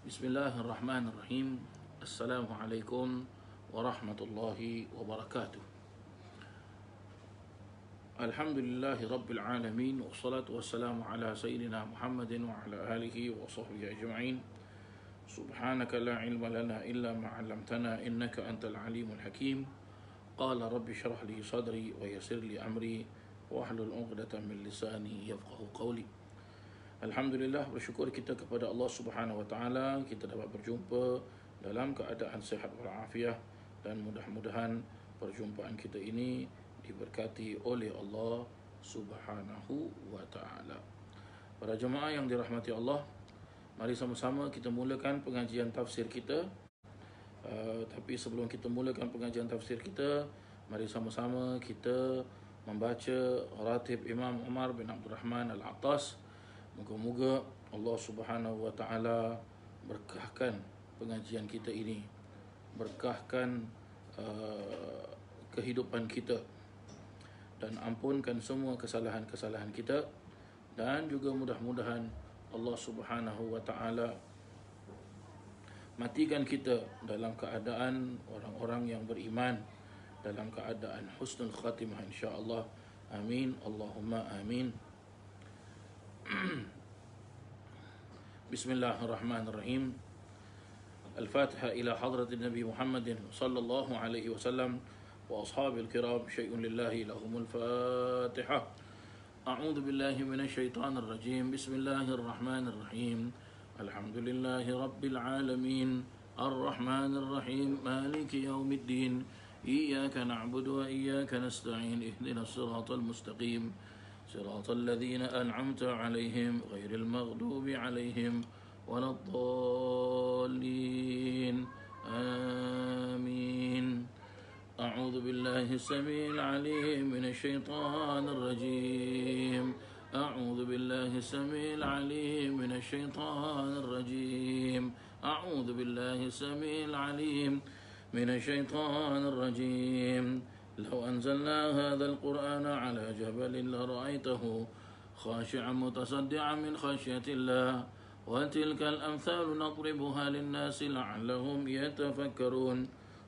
Bismillahirrahmanirrahim. Assalamualaikum warahmatullahi wabarakatuh. Alhamdulillahi rabbil alamin. Wassalatu wassalamu ala sayyidina Muhammadin wa ala alihi wa sahbihi ajma'in. Subhanaka la ilma lana illa ma 'allamtana innaka antal alimul hakim. Qala rabbi shrah li sadri wa yassir li amri wahlul 'uqdatam min lisani yafqahu qawli. Alhamdulillah, bersyukur kita kepada Allah Subhanahu wa taala kita dapat berjumpa dalam keadaan sihat walafiat dan mudah-mudahan perjumpaan kita ini diberkati oleh Allah Subhanahu wa taala. Para jemaah yang dirahmati Allah, mari sama-sama kita mulakan pengajian tafsir kita. Tapi sebelum kita mulakan pengajian tafsir kita, mari sama-sama kita membaca ratib Imam Umar bin Abdul Rahman Al-Attas. Moga-moga Allah Subhanahu wa taala berkahkan pengajian kita ini, berkahkan kehidupan kita, dan ampunkan semua kesalahan-kesalahan kita, dan juga mudah-mudahan Allah Subhanahu wa taala matikan kita dalam keadaan orang-orang yang beriman, dalam keadaan husnul khatimah insya-Allah. Amin, Allahumma amin. Bismillahirrahmanirrahim. Al-Fatiha ila hadratin Nabi Muhammadin sallallahu alaihi wasallam wa ashabil kiram. Syai'un lillahi lahumul Fatiha. A'udzu billahi minasy syaithanir rajim. Bismillahirrahmanirrahim. Alhamdulillahi rabbil alamin. Ar-Rahmanir Rahim. Maliki yaumiddin. Iyyaka na'budu wa iyyaka nasta'in. Ihdinas siratal mustaqim. صراط الذين أنعمت عليهم غير المغضوب عليهم ولا الضالين آمين. أعوذ بالله السميع العليم من الشيطان الرجيم. أعوذ بالله السميع العليم من الشيطان الرجيم. أعوذ بالله السميع العليم من الشيطان الرجيم. لو أنزلنا هذا القرآن على جبل لرأيته خاشعا متصدعا من خشية الله. وتلك الأمثال نضربها للناس لعلهم يتفكرون.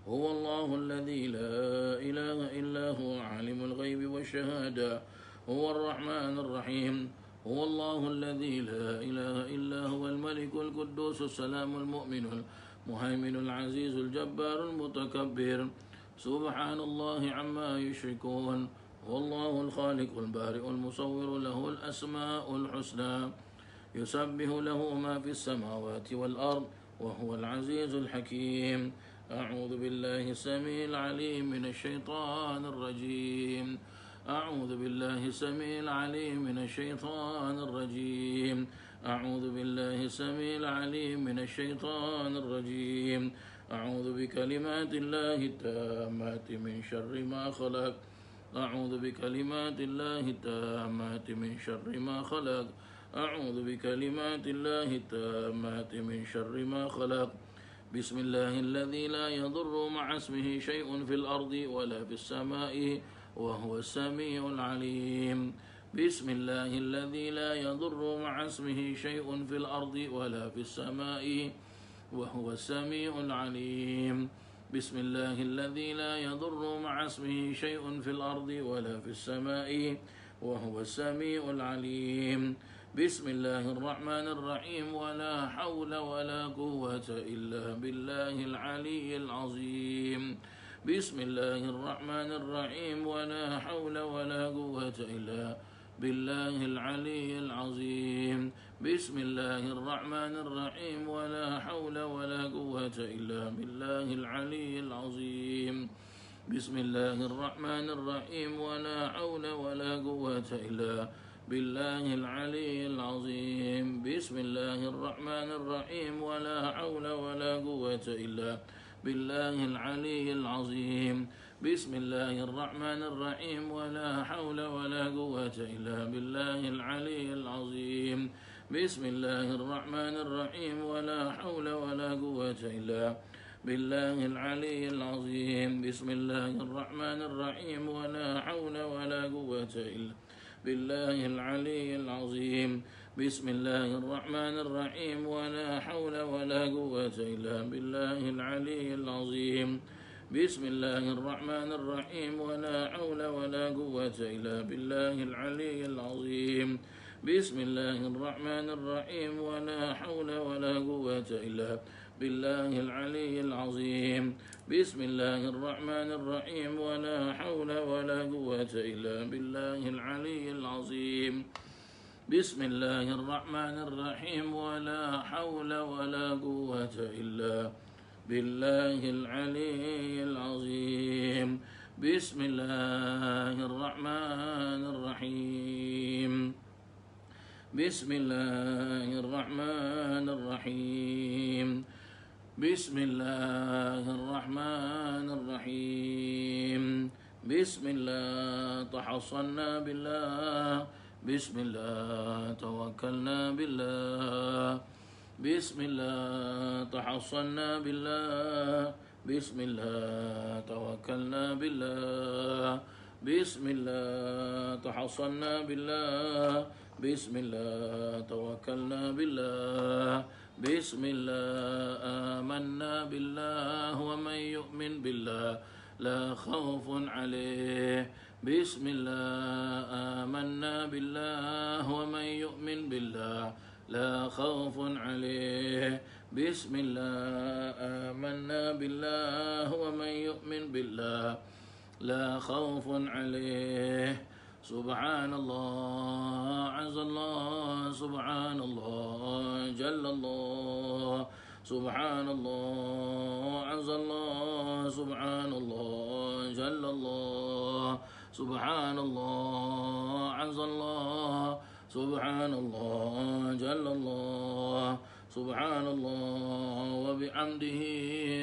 هو الله الذي لا إله إلا هو عالم الغيب والشهادة هو الرحمن الرحيم. هو الله الذي لا إله إلا هو الملك القدوس السلام المؤمن المهيمن العزيز الجبار المتكبر. سبحان الله عما يشركون. والله الخالق البارئ المصور له الأسماء الحسنى يسبح له ما في السماوات والأرض وهو العزيز الحكيم. أعوذ بالله السميع العليم من الشيطان الرجيم. أعوذ بالله السميع العليم من الشيطان الرجيم. أعوذ بالله السميع العليم من الشيطان الرجيم. أعوذ بكلمات الله التامات من شر ما خلق. أعوذ بكلمات الله التامات من شر ما خلق. أعوذ بكلمات الله التامات من شر ما خلق. بسم الله الذي لا يضر مع اسمه شيء في الأرض ولا في السماء وهو السميع العليم. بسم الله الذي لا يضر مع اسمه شيء في الأرض ولا في السماء وهو السميع العليم. بسم الله الذي لا يضر مع اسمه شيء في الأرض ولا في السماء وهو السميع العليم. بسم الله الرحمن الرحيم. ولا حول ولا قوة إلا بالله العلي العظيم. بسم الله الرحمن الرحيم. ولا حول ولا قوة إلا بالله العلي العظيم. بسم الله الرحمن الرحيم. ولا حول ولا قوة إلا بالله العلي العظيم. بسم الله الرحمن الرحيم. ولا حول ولا قوة إلا بالله العلي العظيم. بسم الله الرحمن الرحيم. ولا حول ولا قوة إلا بالله العلي العظيم. بسم الله الرحمن الرحيم. ولا حول ولا قوة إلا بالله العلي العظيم. بسم الله الرحمن الرحيم. ولا حول ولا قوة إلا بالله العلي العظيم. بسم الله الرحمن الرحيم. ولا حول ولا قوة إلا بالله العلي العظيم. بسم الله الرحمن الرحيم ولا حول ولا قوة إلا بالله العلي العظيم بسم الله الرحمن الرحيم ولا حول ولا قوة إلا بالله العلي العظيم بسم الله الرحمن الرحيم ولا حول ولا قوة إلا بالله العلي العظيم بسم الله الرحمن الرحيم ولا حول ولا قوة إلا بالله العلي العظيم بسم الله الرحمن الرحيم ولا حول ولا قوة إلا بالله العلي العظيم بسم الله الرحمن الرحيم بسم الله الرحمن الرحيم بسم الله الرحمن الرحيم بسم الله تحصنا بالله بسم الله توكلنا بالله بسم الله تحصنا بالله بسم الله توكلنا بالله بسم الله تحصنا بالله بسم الله توكلنا بالله بسم الله آمنا بالله ومن يؤمن بالله لا خوف عليه بسم الله آمنا بالله ومن يؤمن بالله لا خوف عليه بسم الله آمنا بالله ومن يؤمن بالله لا خوف عليه سبحان الله عز الله سبحان الله جل الله سبحان الله عز الله سبحان الله جل الله سبحان الله عز الله سبحان الله جل الله سبحان الله وبحمده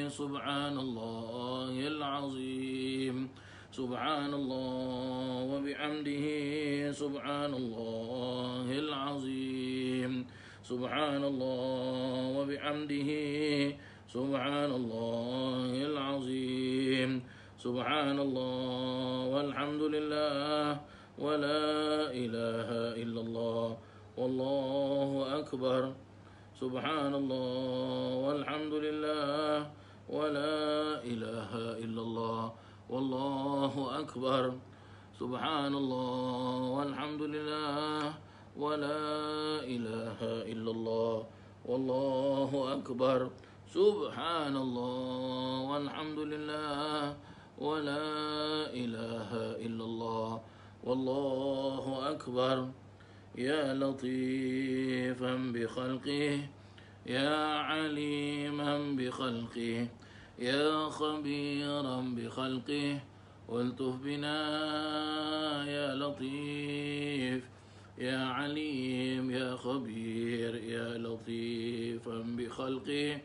سبحان الله العظيم سبحان الله وبحمده سبحان الله العظيم سبحان الله وبحمده سبحان الله العظيم سبحان الله والحمد لله ولا إله إلا الله والله أكبر سبحان الله والحمد لله ولا إله إلا الله والله أكبر سبحان الله والحمد لله ولا إله إلا الله والله أكبر سبحان الله والحمد لله ولا إله إلا الله والله أكبر يا لطيفا بخلقه يا عليما بخلقه يا خبيرا بخلقه والتف بنا يا لطيف يا عليم يا خبير يا لطيفا بخلقه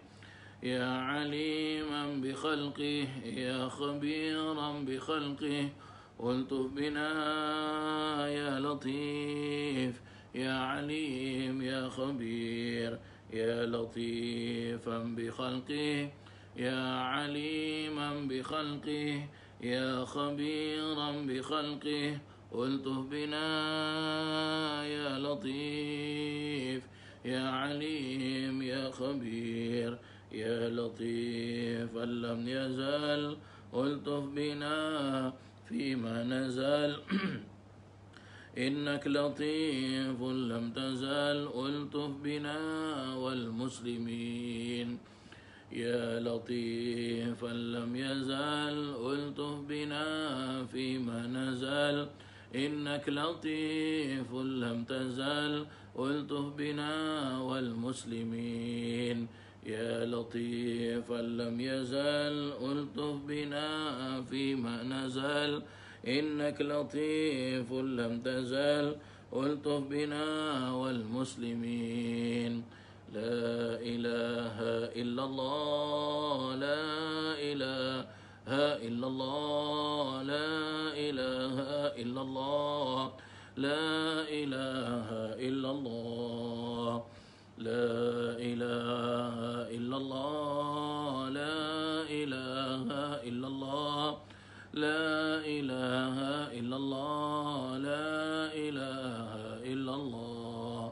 يا عليما بخلقه يا خبيرا بخلقه والتف بنا يا لطيف يا عليم يا خبير يا لطيفا بخلقه يا عليما بخلقه يا خبيرا بخلقه والتف بنا يا لطيف يا عليم يا خبير يا لطيف لم يزل والتف بنا فيما نزل إنك لطيف لم تزل ألطف بنا والمسلمين يا لطيفا لم يزل ألطف بنا فيما نزل إنك لطيف لم تزل ألطف بنا والمسلمين يا لطيفا لم يزل ألطف بنا فيما نزل إنك لطيف لم تزل ألطف بنا والمسلمين لا إله إلا الله لا إله إلا الله لا إله إلا الله لا إله إلا الله لا إله إلا الله لا إله إلا الله لا إله إلا الله لا إله إلا الله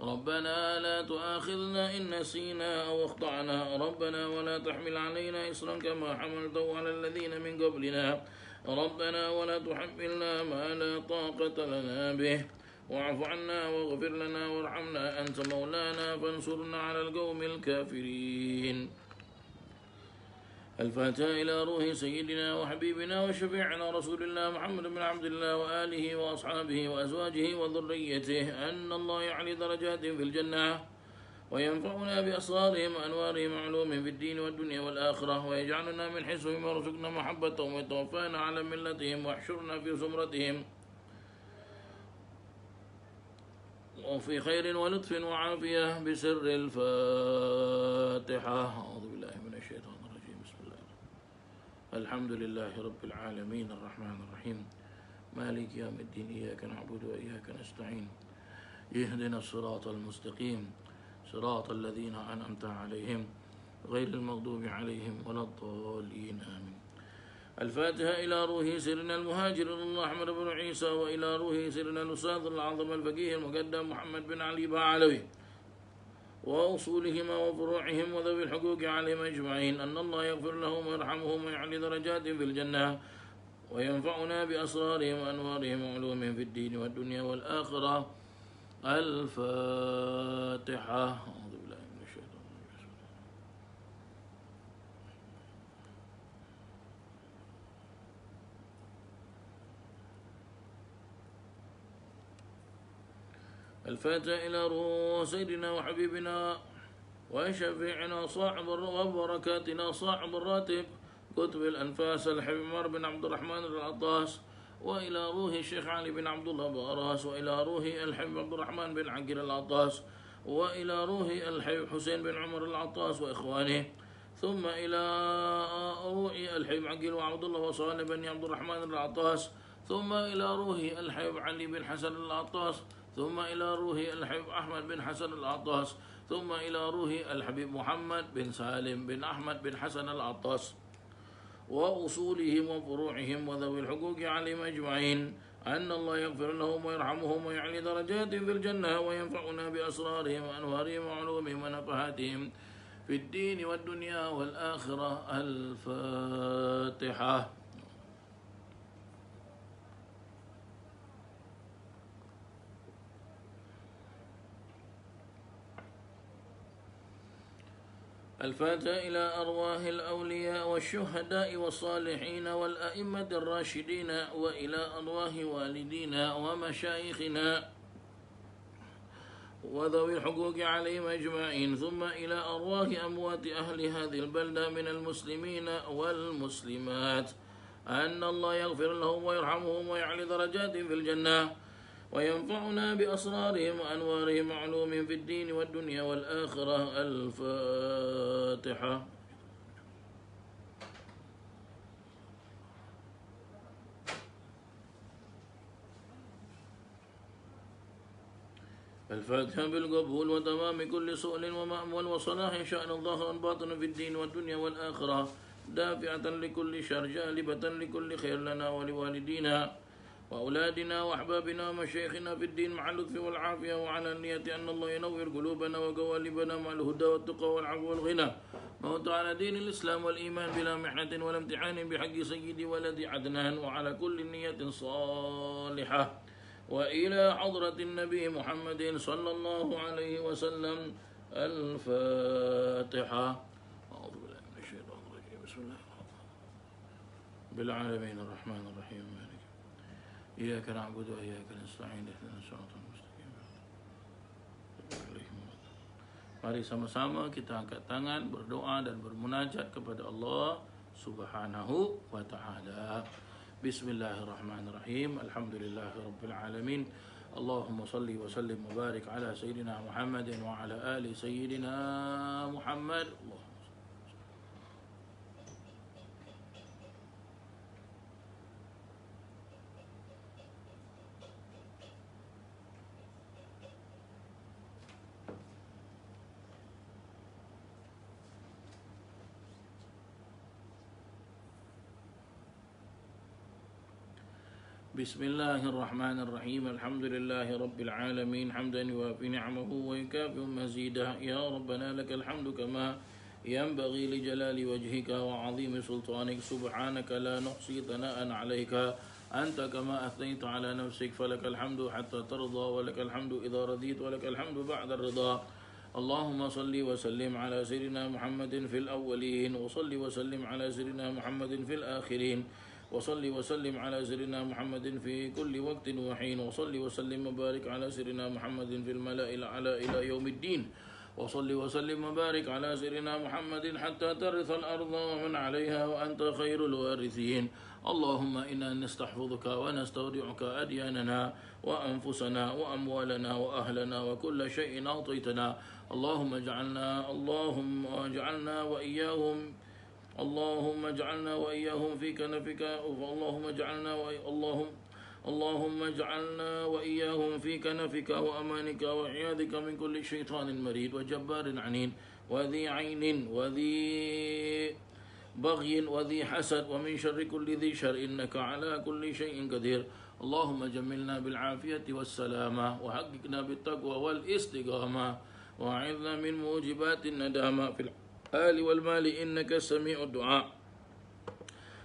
ربنا لا تؤاخذنا إن نسينا أو أخطأنا ربنا ولا تحمل علينا إصرا كما حملته على الذين من قبلنا ربنا ولا تحملنا ما لا طاقة لنا به واعف عنا واغفر لنا وارحمنا أنت مولانا فانصرنا على القوم الكافرين. الفاتحة إلى روح سيدنا وحبيبنا وشفيعنا رسول الله محمد بن عبد الله وآله وأصحابه وأزواجه وذريته أن الله يعلي درجات في الجنة وينفعنا بأسرارهم وأنوارهم وعلوم في الدين والدنيا والآخرة ويجعلنا من حسنهم ويرزقنا محبتهم ويتوفانا على ملتهم واحشرنا في زمرتهم وفي خير ولطف وعافية بسر الفاتحة. أعوذ بالله من الشيطان الرجيم. بسم الله الحمد لله رب العالمين الرحمن الرحيم مالك يوم الدين إياك نعبد وإياك نستعين اهدنا الصراط المستقيم صراط الذين أنعمت عليهم غير المغضوب عليهم ولا الضالين آمين. الفاتحة إلى روح سيدنا المهاجر الله أحمد بن عيسى وإلى روح سيدنا الأستاذ العظم الفقيه المقدم محمد بن علي بعلوي وأصولهما وفروعهم وذوي الحقوق عليهم أجمعين أن الله يغفر لهم ويرحمهم ويعلي درجات في الجنة وينفعنا بأسرارهم وأنوارهم وعلومهم في الدين والدنيا والآخرة. الفاتحة. أعوذ بالله من الشيطان الرجيم. الفاتحة إلى روح سيدنا وحبيبنا وشفيعنا صاحب وبركاتنا صاحب الراتب كتب الأنفاس الحبيب عمر بن عبد الرحمن العطاس وإلى روح الشيخ علي بن عبد الله باراس وإلى روح الحبيب عبد الرحمن بن عقيل العطاس وإلى روح الحبيب حسين بن عمر العطاس وإخوانه ثم إلى روح الحبيب عقيل وعبد الله وصالح بن عبد الرحمن العطاس ثم إلى روح الحبيب علي بن حسن العطاس ثم إلى روح الحبيب أحمد بن حسن العطاس ثم إلى روح الحبيب محمد بن سالم بن أحمد بن حسن العطاس وأصولهم وفروعهم وذوي الحقوق عليهم أجمعين أن الله يغفر لهم ويرحمهم ويعلي درجات في الجنة وينفعنا بأسرارهم وأنوارهم وعلومهم ونفحاتهم في الدين والدنيا والآخرة. الفاتحة. الفاتحة إلى أرواح الأولياء والشهداء والصالحين والأئمة الراشدين وإلى أرواح والدينا ومشايخنا وذوي الحقوق عليهم أجمعين ثم إلى أرواح أموات أهل هذه البلدة من المسلمين والمسلمات أن الله يغفر لهم ويرحمهم ويعلي درجات في الجنة وينفعنا بأسرارهم وأنوارهم وعلومهم في الدين والدنيا والآخرة. الفاتحة. الفاتحة بالقبول وتمام كل سؤل ومأمول وصلاح شأن الظاهر والباطن في الدين والدنيا والآخرة دافعة لكل شر جالبة لكل خير لنا ولوالدينا وأولادنا وأحبابنا ومشايخنا في الدين مع اللطف والعافية وعلى النية أن الله ينور قلوبنا وقوالبنا مع الهدى والتقى والعفو والغنى موت على دين الإسلام والإيمان بلا محنة ولا امتحان بحق سيدي ولد عدنان وعلى كل نية صالحة وإلى حضرة النبي محمد صلى الله عليه وسلم. الفاتحة. أعوذ بالله من الشيطان الرجيم. بسم الله بالعالمين الرحمن الرحيم مالك إياك نعبد وإياك نستعين اهدنا الصراط المستقيم. Mari sama-sama kita angkat tangan, berdoa dan bermunajat kepada Allah Subhanahu wa taala. Bismillahirrahmanirrahim. Alhamdulillahirabbil alamin. Allahumma salli wa sallim wa barik ala sayyidina Muhammadin wa ala ali sayyidina Muhammad. بسم الله الرحمن الرحيم الحمد لله رب العالمين حمدا يوافي نعمه ويكافئ مزيده يا ربنا لك الحمد كما ينبغي لجلال وجهك وعظيم سلطانك سبحانك لا نحصي ثناء عليك أنت كما أثنيت على نفسك فلك الحمد حتى ترضى ولك الحمد إذا رضيت ولك الحمد بعد الرضا اللهم صل وسلم على سيدنا محمد في الأولين وصل وسلم على سيدنا محمد في الآخرين وصل وسلم على سيدنا محمد في كل وقت وحين وصل وسلم وبارك على سيدنا محمد في الملأ الأعلى إلى يوم الدين وصل وسلم وبارك على سيدنا محمد حتى ترث الأرض ومن عليها وأنت خير الوارثين اللهم إنا نستحفظك ونستودعك أدياننا وأنفسنا وأموالنا وأهلنا وكل شيء أعطيتنا اللهم اجعلنا وإياهم اللهم اجعلنا وإياهم في كنفك اللهم اجعلنا وإياهم في كنفك وأمانك وعياذك من كل شيطان مريد وجبار عنيد وذي عين وذي بغي وذي حسد ومن شر كل ذي شر إنك على كل شيء قدير اللهم جملنا بالعافية والسلامة وحققنا بالتقوى والاستقامة وأعذنا من موجبات الندامة في الحال والمال إنك سميع الدعاء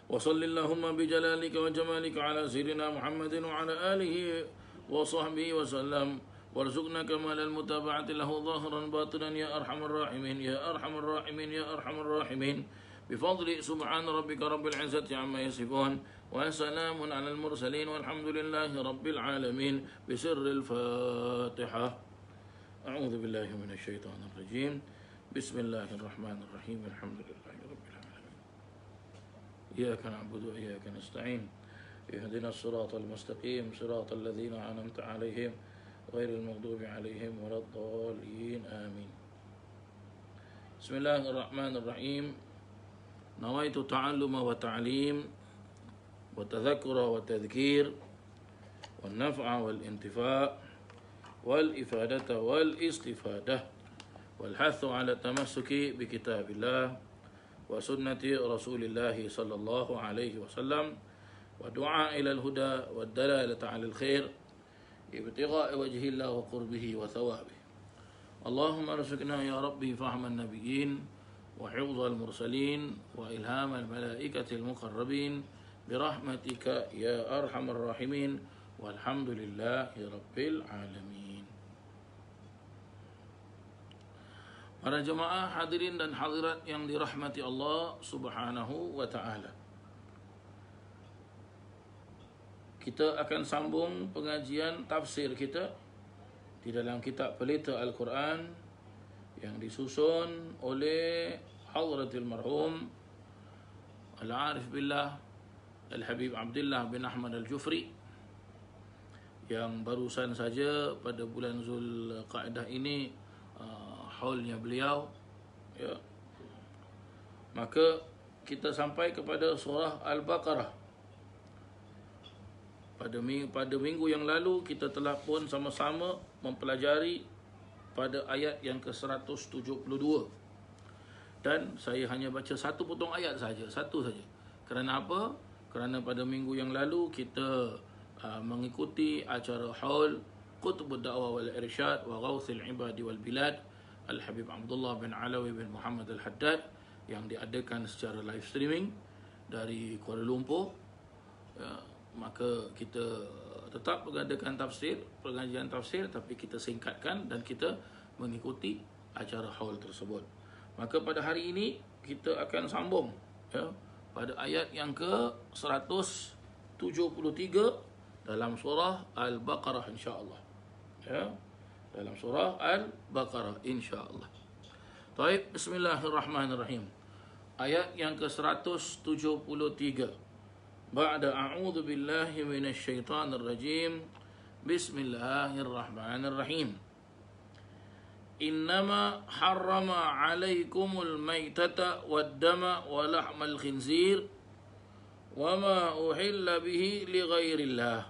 وصل اللهم بجلالك وجمالك على سيدنا محمد وعلى آله وصحبه وسلم وارزقنا كمال المتابعة له ظاهرا باطنا يا أرحم الراحمين يا أرحم الراحمين يا أرحم الراحمين بفضل سبحان ربك رب العزة عما يصفون وسلام على المرسلين والحمد لله رب العالمين بسر الفاتحة أعوذ بالله من الشيطان الرجيم بسم الله الرحمن الرحيم الحمد لله رب العالمين إياك نعبد وإياك نستعين اهدنا الصراط المستقيم صراط الذين أنعمت عليهم غير المغضوب عليهم ولا الضالين آمين بسم الله الرحمن الرحيم نويت تعلم وتعليم وتذكر وتذكير والنفع والانتفاع والإفادة والاستفادة والحث على التمسك بكتاب الله وسنة رسول الله صلى الله عليه وسلم ودعاء إلى الهدى والدلالة على الخير ابتغاء وجه الله وقربه وثوابه اللهم ارزقنا يا ربي فهم النبيين وحفظ المرسلين وإلهام الملائكة المقربين برحمتك يا أرحم الراحمين والحمد لله رب العالمين. Para jemaah hadirin dan hadirat yang dirahmati Allah Subhanahu wa taala. Kita akan sambung pengajian tafsir kita di dalam kitab Pelita Al-Quran yang disusun oleh Hadratil Marhum Al-Arif Billah Al-Habib Abdullah bin Ahmad Al-Jufri yang barusan saja pada bulan Zulqa'dah ini haulnya beliau ya. Maka kita sampai kepada surah Al-Baqarah. Pada minggu yang lalu kita telah pun sama-sama mempelajari pada ayat yang ke-172. Dan saya hanya baca satu potong ayat saja, satu saja. Kerana apa? Kerana pada minggu yang lalu kita mengikuti acara haul Qutbud Da'wah wal Irsyad wa Ghawthil Ibadi wal Bilad Al-Habib Abdullah bin Alawi bin Muhammad Al-Haddad yang diadakan secara live streaming dari Kuala Lumpur. Ya, maka kita tetap mengadakan pengajian tafsir, tapi kita singkatkan dan kita mengikuti acara haul tersebut. Maka pada hari ini kita akan sambung ya, pada ayat yang ke-173 dalam surah Al-Baqarah insya-Allah. Ya. Dalam surah Al-Baqarah insya-Allah. Baik, bismillahirrahmanirrahim. Ayat yang ke-173. Ba'da a'udzu billahi minasy syaithanir rajim. Bismillahirrahmanirrahim. Innama harrama 'alaikumul maitata wad-dama wa lahmal khinzir wa ma uhilla bihi li ghairillah.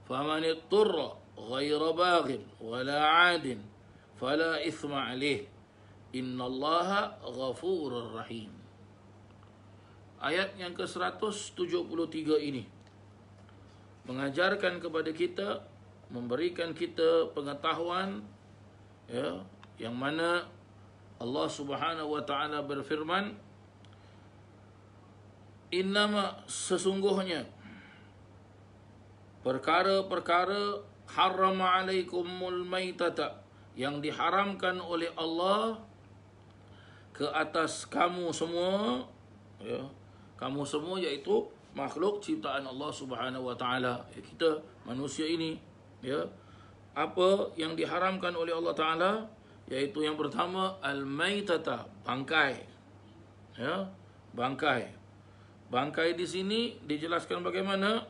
Faman ittara غير باغ ولا عاد فلا إثم عليه إن الله غفور رحيم. Ayat yang ke-173 ini mengajarkan kepada kita, memberikan kita pengetahuan, ya, yang mana Allah Subhanahu wa taala berfirman, innama, sesungguhnya perkara-perkara harrama alaikumul maitata, yang diharamkan oleh Allah ke atas kamu semua, ya, kamu semua iaitu makhluk ciptaan Allah Subhanahu wa taala, ya, kita manusia ini, ya. Apa yang diharamkan oleh Allah taala? Yaitu yang pertama al-maitata, bangkai. Ya, bangkai. Bangkai di sini dijelaskan bagaimana?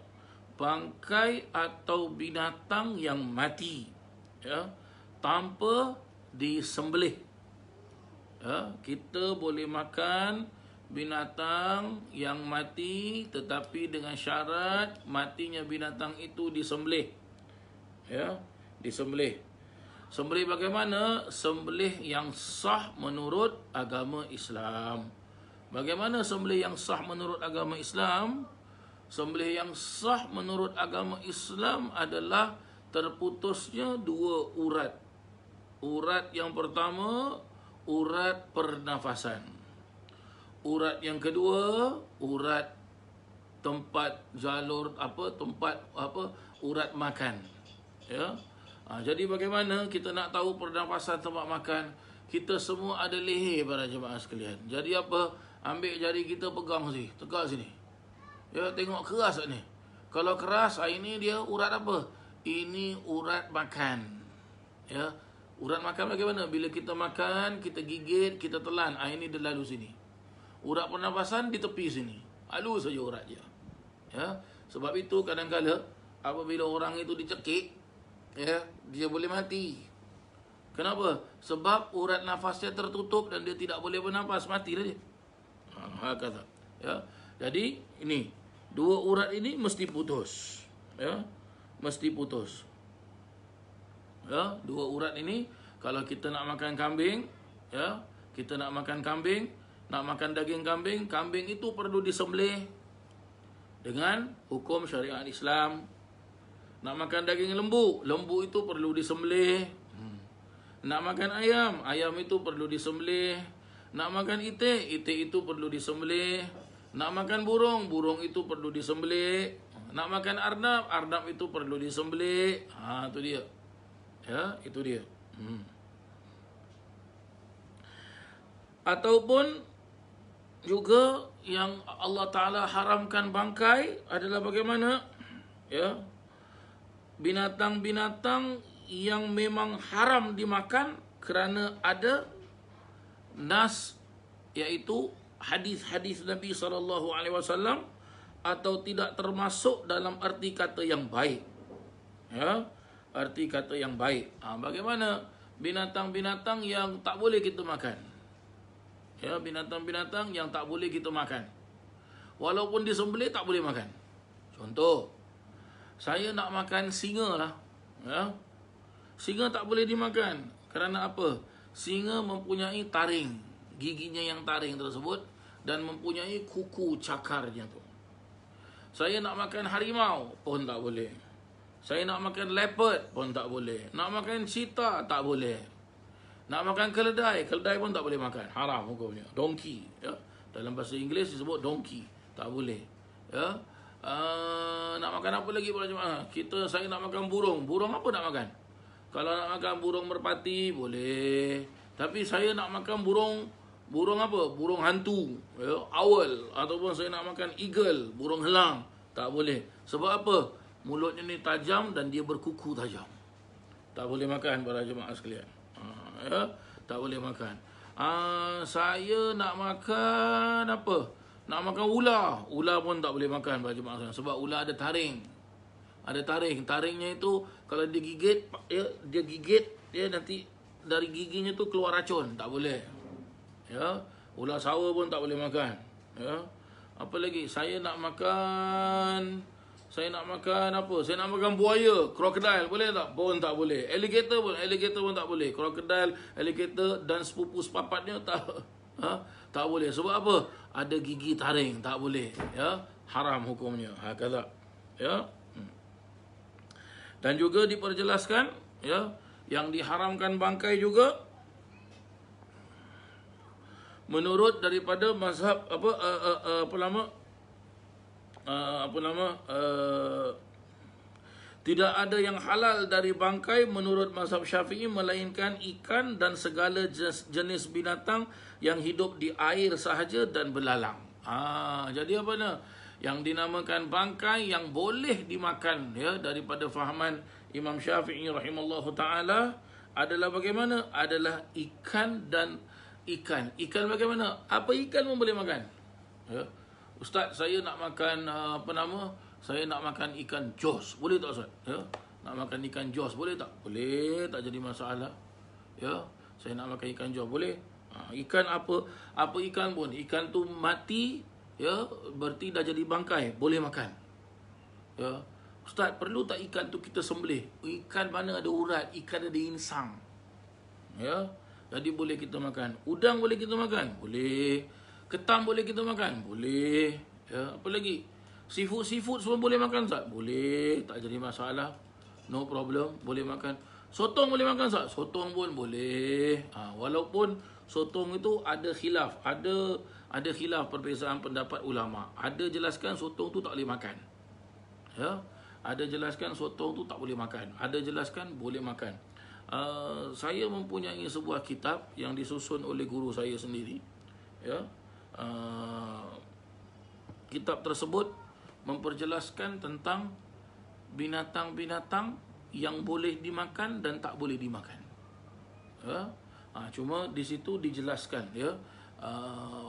Bangkai atau binatang yang mati, ya, tanpa disembelih. Ya, kita boleh makan binatang yang mati, tetapi dengan syarat matinya binatang itu disembelih. Ya, disembelih. Sembelih bagaimana? Sembelih yang sah menurut agama Islam. Bagaimana sembelih yang sah menurut agama Islam? Sembelih yang sah menurut agama Islam adalah terputusnya dua urat. Urat yang pertama, urat pernafasan. Urat yang kedua, urat tempat jalur urat makan. Ya. Jadi bagaimana kita nak tahu pernafasan tempat makan? Kita semua ada leher para jemaah sekalian. Jadi apa? Ambil jari kita pegang sini, tegak sini. Ya, tengok keras ni. Kalau keras, ini dia urat apa? Ini urat makan. Ya, urat makan bagaimana? Bila kita makan, kita gigit, kita telan, ini dia lalu sini. Urat pernafasan di tepi sini. Lalu saja urat dia. Ya, sebab itu kadang-kadang apabila orang itu dicekik, ya, dia boleh mati. Kenapa? Sebab urat nafasnya tertutup dan dia tidak boleh bernafas, mati dah dia. Kata. Ya. Jadi ini dua urat ini mesti putus. Ya, mesti putus. Ya, dua urat ini kalau kita nak makan kambing, ya, kita nak makan kambing, nak makan daging kambing, kambing itu perlu disembelih dengan hukum syariat Islam. Nak makan daging lembu, lembu itu perlu disembelih. Nak makan ayam, ayam itu perlu disembelih. Nak makan itik, itik itu perlu disembelih. Nak makan burung, burung itu perlu disembelih. Nak makan arnab, arnab itu perlu disembelih. Itu dia. Ya, itu dia. Ataupun juga yang Allah Ta'ala haramkan bangkai adalah bagaimana? Ya, binatang-binatang yang memang haram dimakan kerana ada nas, iaitu hadis-hadis Nabi SAW, atau tidak termasuk dalam arti kata yang baik. Ya, arti kata yang baik. Bagaimana binatang-binatang yang tak boleh kita makan? Ya, binatang-binatang yang tak boleh kita makan, walaupun disembelih tak boleh makan. Contoh, saya nak makan singa lah. Ya, singa tak boleh dimakan. Kerana apa? Singa mempunyai taring, giginya yang taring tersebut, dan mempunyai kuku cakarnya tu. Saya nak makan harimau pun tak boleh. Saya nak makan leopard pun tak boleh. Nak makan cheetah tak boleh. Nak makan keledai, keledai pun tak boleh makan. Haram hukumnya. Donkey, ya. Dalam bahasa Inggeris disebut donkey. Tak boleh. Ya. Nak makan apa lagi para jemaah? Saya nak makan burung. Burung apa nak makan? Kalau nak makan burung merpati boleh. Tapi saya nak makan burung apa? Burung hantu, ya, owl, ataupun saya nak makan eagle, burung helang, tak boleh. Sebab apa? Mulutnya ni tajam dan dia berkuku tajam. Tak boleh makan para jemaah sekalian. Ya, tak boleh makan. Saya nak makan apa? Nak makan ular. Ular pun tak boleh makan para jemaah sekalian. Sebab ular ada taring. Ada taring. Taringnya itu kalau dia gigit, dia gigit, dia nanti dari giginya tu keluar racun. Tak boleh. Ya, ular sawa pun tak boleh makan. Ya. Apa lagi? Saya nak makan apa? Saya nak makan buaya, krokodil, boleh tak? Pun tak boleh. Alligator pun tak boleh. Krokodil, alligator dan sepupu sepapatnya tak boleh. Sebab apa? Ada gigi taring, tak boleh. Ya, haram hukumnya. Kata. Ya. Dan juga diperjelaskan, ya, yang diharamkan bangkai juga menurut daripada mazhab tidak ada yang halal dari bangkai menurut mazhab Syafi'i melainkan ikan dan segala jenis binatang yang hidup di air sahaja dan belalang. Jadi apa nak? Yang dinamakan bangkai yang boleh dimakan, ya, daripada fahaman Imam Syafi'i rahimallahu taala adalah bagaimana? Adalah ikan dan ikan. Ikan bagaimana? Apa ikan pun boleh makan. Ya. Ustaz, saya nak makan saya nak makan ikan jos. Boleh tak Ustaz? Ya. Nak makan ikan jos boleh tak? Boleh, tak jadi masalah. Ya. Saya nak makan ikan jos boleh. Ikan apa ikan pun. Ikan tu mati, ya, berarti dah jadi bangkai, boleh makan. Ya. Ustaz, perlu tak ikan tu kita sembelih? Ikan mana ada urat, ikan ada insang. Ya. Jadi boleh kita makan. Udang boleh kita makan? Boleh. Ketam boleh kita makan? Boleh. Ya, apa lagi? Seafood semua boleh makan Ustaz? Boleh, tak jadi masalah. No problem, boleh makan. Sotong boleh makan Ustaz? Sotong pun boleh. Walaupun sotong itu ada khilaf, ada khilaf perbezaan pendapat ulama. Ada jelaskan sotong tu tak boleh makan. Ya. Ada jelaskan sotong tu tak boleh makan. Ada jelaskan boleh makan. Saya mempunyai sebuah kitab yang disusun oleh guru saya sendiri. Ya. Kitab tersebut memperjelaskan tentang binatang-binatang yang boleh dimakan dan tak boleh dimakan. Ya. Cuma di situ dijelaskan, ya,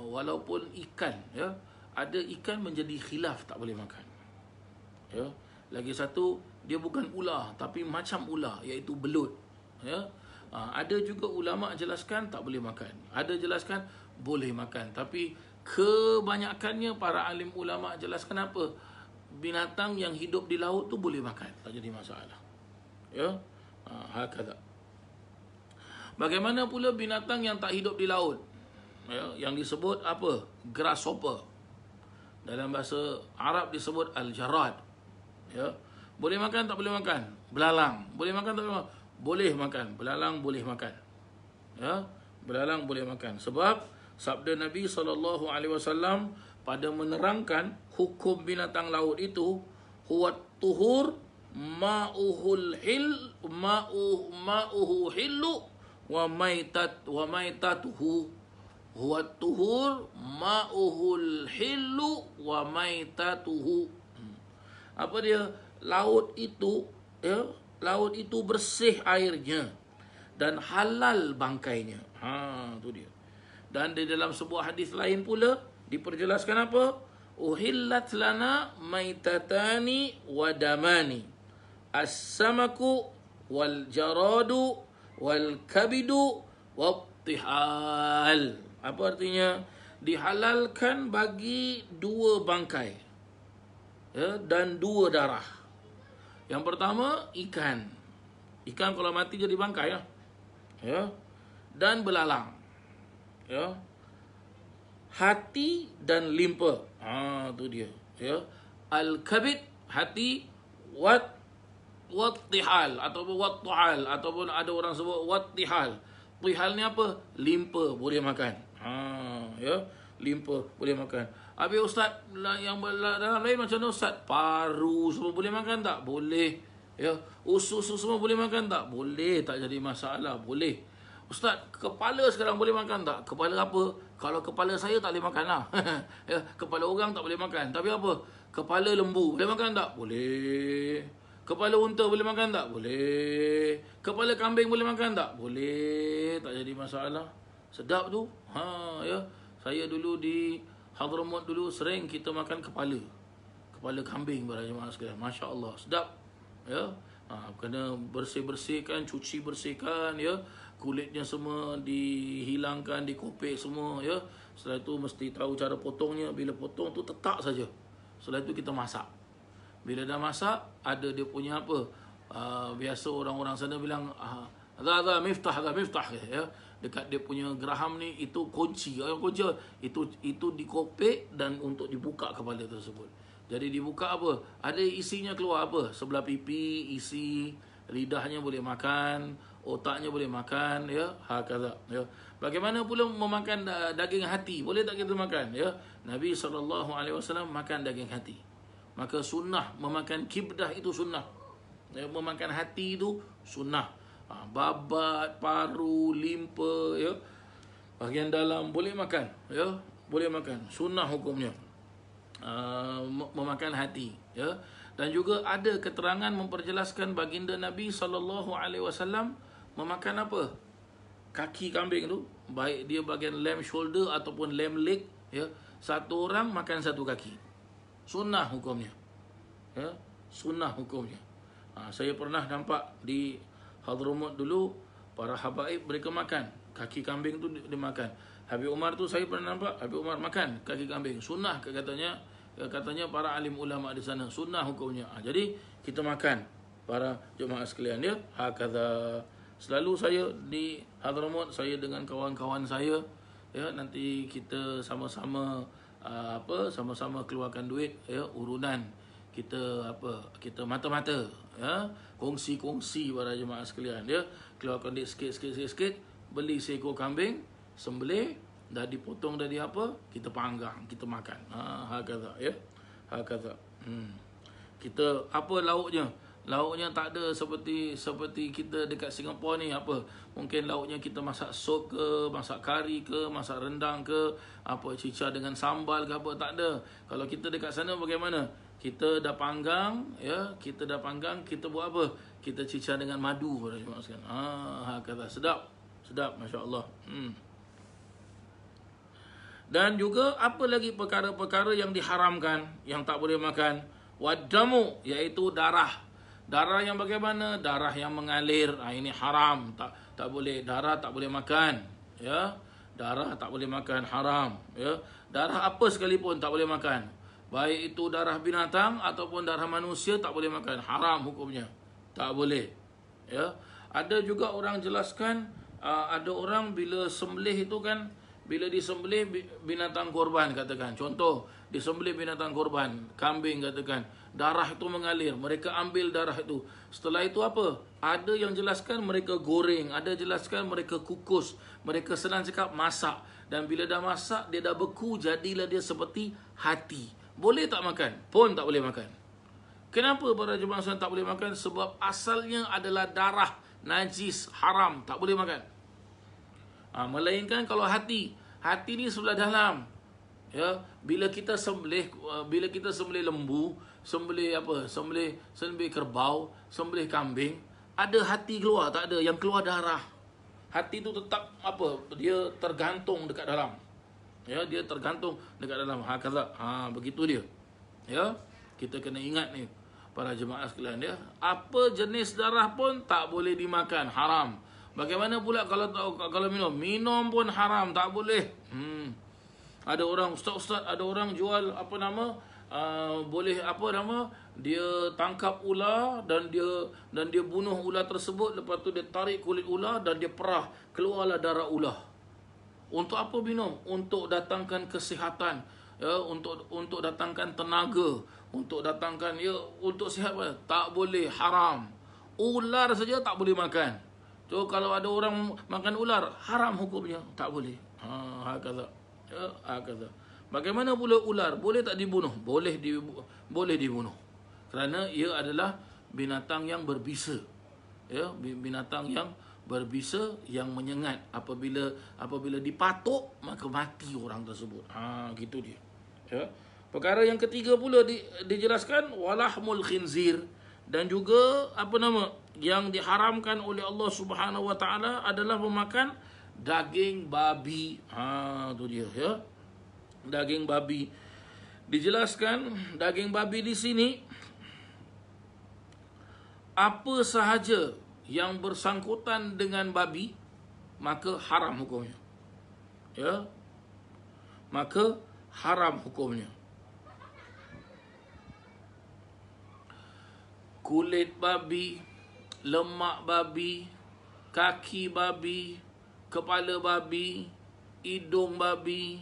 walaupun ikan, ya, ada ikan menjadi khilaf tak boleh makan. Ya. Lagi satu, dia bukan ular tapi macam ular, iaitu belut. Ya. Ada juga ulama jelaskan tak boleh makan. Ada jelaskan boleh makan. Tapi kebanyakannya para alim ulama jelaskan apa? Binatang yang hidup di laut tu boleh makan, tak jadi masalah. Ya. Hakada. Bagaimana pula binatang yang tak hidup di laut? Ya, yang disebut apa? Grasshopper. Dalam bahasa Arab disebut al-jarad. Ya. Boleh makan tak boleh makan? Belalang. Boleh makan tak boleh makan? Boleh makan. Belalang boleh makan. Ya. Belalang boleh makan. Sebab sabda Nabi SAW pada menerangkan hukum binatang laut itu, huwa tuhur ma'uhu hillu wa maitatuhu. Huwa tuhur ma'uhu hillu wa maitatuhu. Apa dia? Laut itu, ya, laut itu bersih airnya dan halal bangkainya. Tu dia. Dan di dalam sebuah hadis lain pula diperjelaskan apa? Uhillat lana maitatani wa damani, as-samaku wal jaradu wal kabidu wattihal. Apa artinya? Dihalalkan bagi dua bangkai, ya, dan dua darah. Yang pertama ikan. Ikan kalau mati jadi bangkai, ya. Ya. Dan belalang. Ya. Hati dan limpa. Tu dia. Ya. Al-kabid, hati, wattihal ataupun wattual, ataupun ada orang sebut wattihal. Tihal ni apa? Limpa boleh makan. Ya. Limpa boleh makan. Habis Ustaz, yang dalam lain macam mana Ustaz? Paru semua boleh makan tak? Boleh. Ya. Usus semua boleh makan tak? Boleh, tak jadi masalah. Boleh. Ustaz, kepala sekarang boleh makan tak? Kepala apa? Kalau kepala saya tak boleh makan lah. Ya, kepala orang tak boleh makan. Tapi apa? Kepala lembu boleh makan tak? Boleh. Kepala unta boleh makan tak? Boleh. Kepala kambing boleh makan tak? Boleh. Tak jadi masalah. Sedap tu. Ya. Saya dulu di Hadramaut dulu sering kita makan kepala. Kepala kambing para jemaah sekalian. Masya Allah. Sedap. Ya. Kena bersih-bersihkan, cuci bersihkan, ya. Kulitnya semua dihilangkan, dikopek semua, ya. Setelah itu mesti tahu cara potongnya. Bila potong tu tetak saja. Setelah itu kita masak. Bila dah masak, ada dia punya apa? Biasa orang-orang sana bilang hadza miftah, ya. Dekat dia punya geraham ni itu kunci. Kunci itu dikopek dan untuk dibuka kepala tersebut. Jadi dibuka apa? Ada isinya keluar apa? Sebelah pipi isi, lidahnya boleh makan, otaknya boleh makan, ya. Hakaza, ya. Bagaimana pula memakan daging hati? Boleh tak kita makan, ya? Nabi SAW makan daging hati. Maka sunnah memakan kibdah itu sunnah. Ya, memakan hati itu sunnah. Babat, paru, limpa, ya. Bahagian dalam boleh makan, ya. Boleh makan. Sunnah hukumnya. Memakan hati, ya. Dan juga ada keterangan memperjelaskan baginda Nabi SAW memakan apa? Kaki kambing tu, baik dia bahagian lamb shoulder ataupun lamb leg, ya. Satu orang makan satu kaki. Sunnah hukumnya, ya. Sunnah hukumnya. Saya pernah nampak di Hadramut dulu, para habaib mereka makan kaki kambing tu, dimakan. Habib Umar tu saya pernah nampak Habib Umar makan kaki kambing. Sunnah katanya para alim ulama di sana. Sunnah hukumnya. Jadi kita makan, para jemaah sekalian, ya. Hakadha. Selalu saya di Hadramut, saya dengan kawan-kawan saya, ya, nanti kita sama-sama sama-sama keluarkan duit, ya, urunan kita kita mata-mata, ya, kongsi-kongsi para jemaah sekalian, ya. Keluarkan duit sikit, beli seekor kambing, sembelih, dah dipotong dari kita panggang, kita makan. Hakadha, ya. Hakadha. Kita apa lauknya? Lauknya tak ada seperti kita dekat Singapura ni mungkin lauknya kita masak sup ke, masak kari ke, masak rendang ke, cicah dengan sambal ke, tak ada. Kalau kita dekat sana bagaimana? Kita dah panggang, ya, kita buat apa? Kita cicah dengan madu, kata sedap, masya-Allah. Dan juga apa lagi perkara-perkara yang diharamkan, yang tak boleh makan? Wadamu, iaitu darah. Darah yang bagaimana? Darah yang mengalir. Ini haram, tak boleh. Darah tak boleh makan, ya. Darah tak boleh makan, haram, ya. Darah apa sekalipun tak boleh makan. Baik itu darah binatang ataupun darah manusia, tak boleh makan, haram hukumnya. Tak boleh, ya. Ada juga orang jelaskan, ada orang bila sembelih itu kan, bila disembelih binatang korban, katakan contoh, disembelih binatang korban, kambing katakan, darah itu mengalir, mereka ambil darah itu. Setelah itu apa? Ada yang jelaskan mereka goreng, ada jelaskan mereka kukus, mereka senang cakap masak. Dan bila dah masak, dia dah beku, jadilah dia seperti hati. Boleh tak makan? Pun tak boleh makan. Kenapa para jemaah sekalian tak boleh makan? Sebab asalnya adalah darah, najis, haram, tak boleh makan. Melainkan kalau hati ni sebelah dalam, ya. Bila kita sembelih lembu, sembelih kerbau, sembelih kambing, ada hati keluar, tak ada yang keluar darah. Hati tu tetap dia tergantung dekat dalam, ya, dia tergantung dekat dalam. Begitu dia, ya. Kita kena ingat ni para jemaah sekalian, ya. Apa jenis darah pun tak boleh dimakan, haram. Bagaimana pula kalau minum pun haram, tak boleh. Ada orang ustaz, ada orang jual boleh dia tangkap ular dan dia bunuh ular tersebut, lepas tu dia tarik kulit ular dan dia perah, keluarlah darah ular. Untuk apa minum? Untuk datangkan kesihatan, ya, untuk datangkan tenaga, untuk datangkan, ya, untuk sihat. Tak boleh, haram. Ular saja tak boleh makan. So kalau ada orang makan ular, haram hukumnya, tak boleh. Hakadha, ya, hakadha. Bagaimana pula ular? Boleh tak dibunuh? Boleh dibunuh. Kerana ia adalah binatang yang berbisa, ya, binatang yang berbisa, yang menyengat. Apabila dipatuk, maka mati orang tersebut. Gitu dia, ya. Perkara yang ketiga pula dijelaskan walahmul khinzir. Dan juga yang diharamkan oleh Allah Subhanahu wa taala adalah memakan daging babi. Tu dia, ya. Daging babi. Dijelaskan daging babi di sini apa sahaja yang bersangkutan dengan babi, maka haram hukumnya, ya. Maka haram hukumnya. Kulit babi, lemak babi, kaki babi, kepala babi, hidung babi,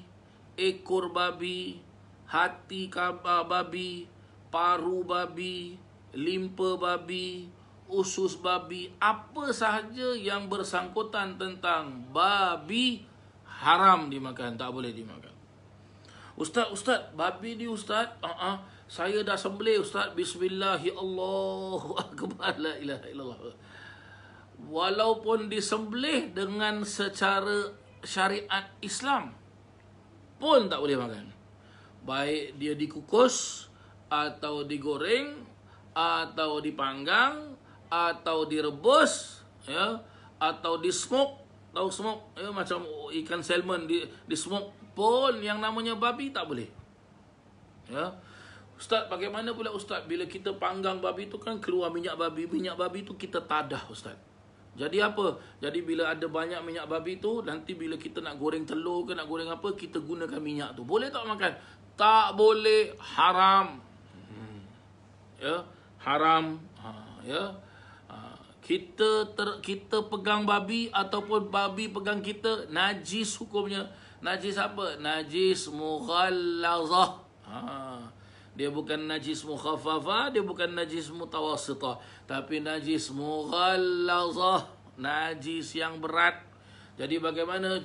ekor babi, hati babi, paru babi, limpa babi, usus babi, apa sahaja yang bersangkutan tentang babi haram dimakan, tak boleh dimakan. Ustaz, babi ni Ustaz, saya dah sembelih Ustaz, bismillah, Allahu akbar, la ilaha illallah. Walaupun disembelih dengan secara syariat Islam pun tak boleh makan. Baik dia dikukus, atau digoreng, atau dipanggang, atau direbus, ya, atau di smoke, tahu smoke, ya, macam ikan salmon di smoke pun yang namanya babi tak boleh. Ya. Ustaz, bagaimana pula Ustaz bila kita panggang babi tu kan keluar minyak babi. Minyak babi tu kita tadah Ustaz. Jadi apa? Jadi bila ada banyak minyak babi tu, nanti bila kita nak goreng telur ke nak goreng apa, kita gunakan minyak tu. Boleh tak makan? Tak boleh, haram. Ya, haram. Ya. Kita pegang babi ataupun babi pegang kita, najis hukumnya. Najis apa? Najis mughallazah. Dia bukan najis mukhaffafah, dia bukan najis mutawassitah, tapi najis mughallazah, najis yang berat. Jadi bagaimana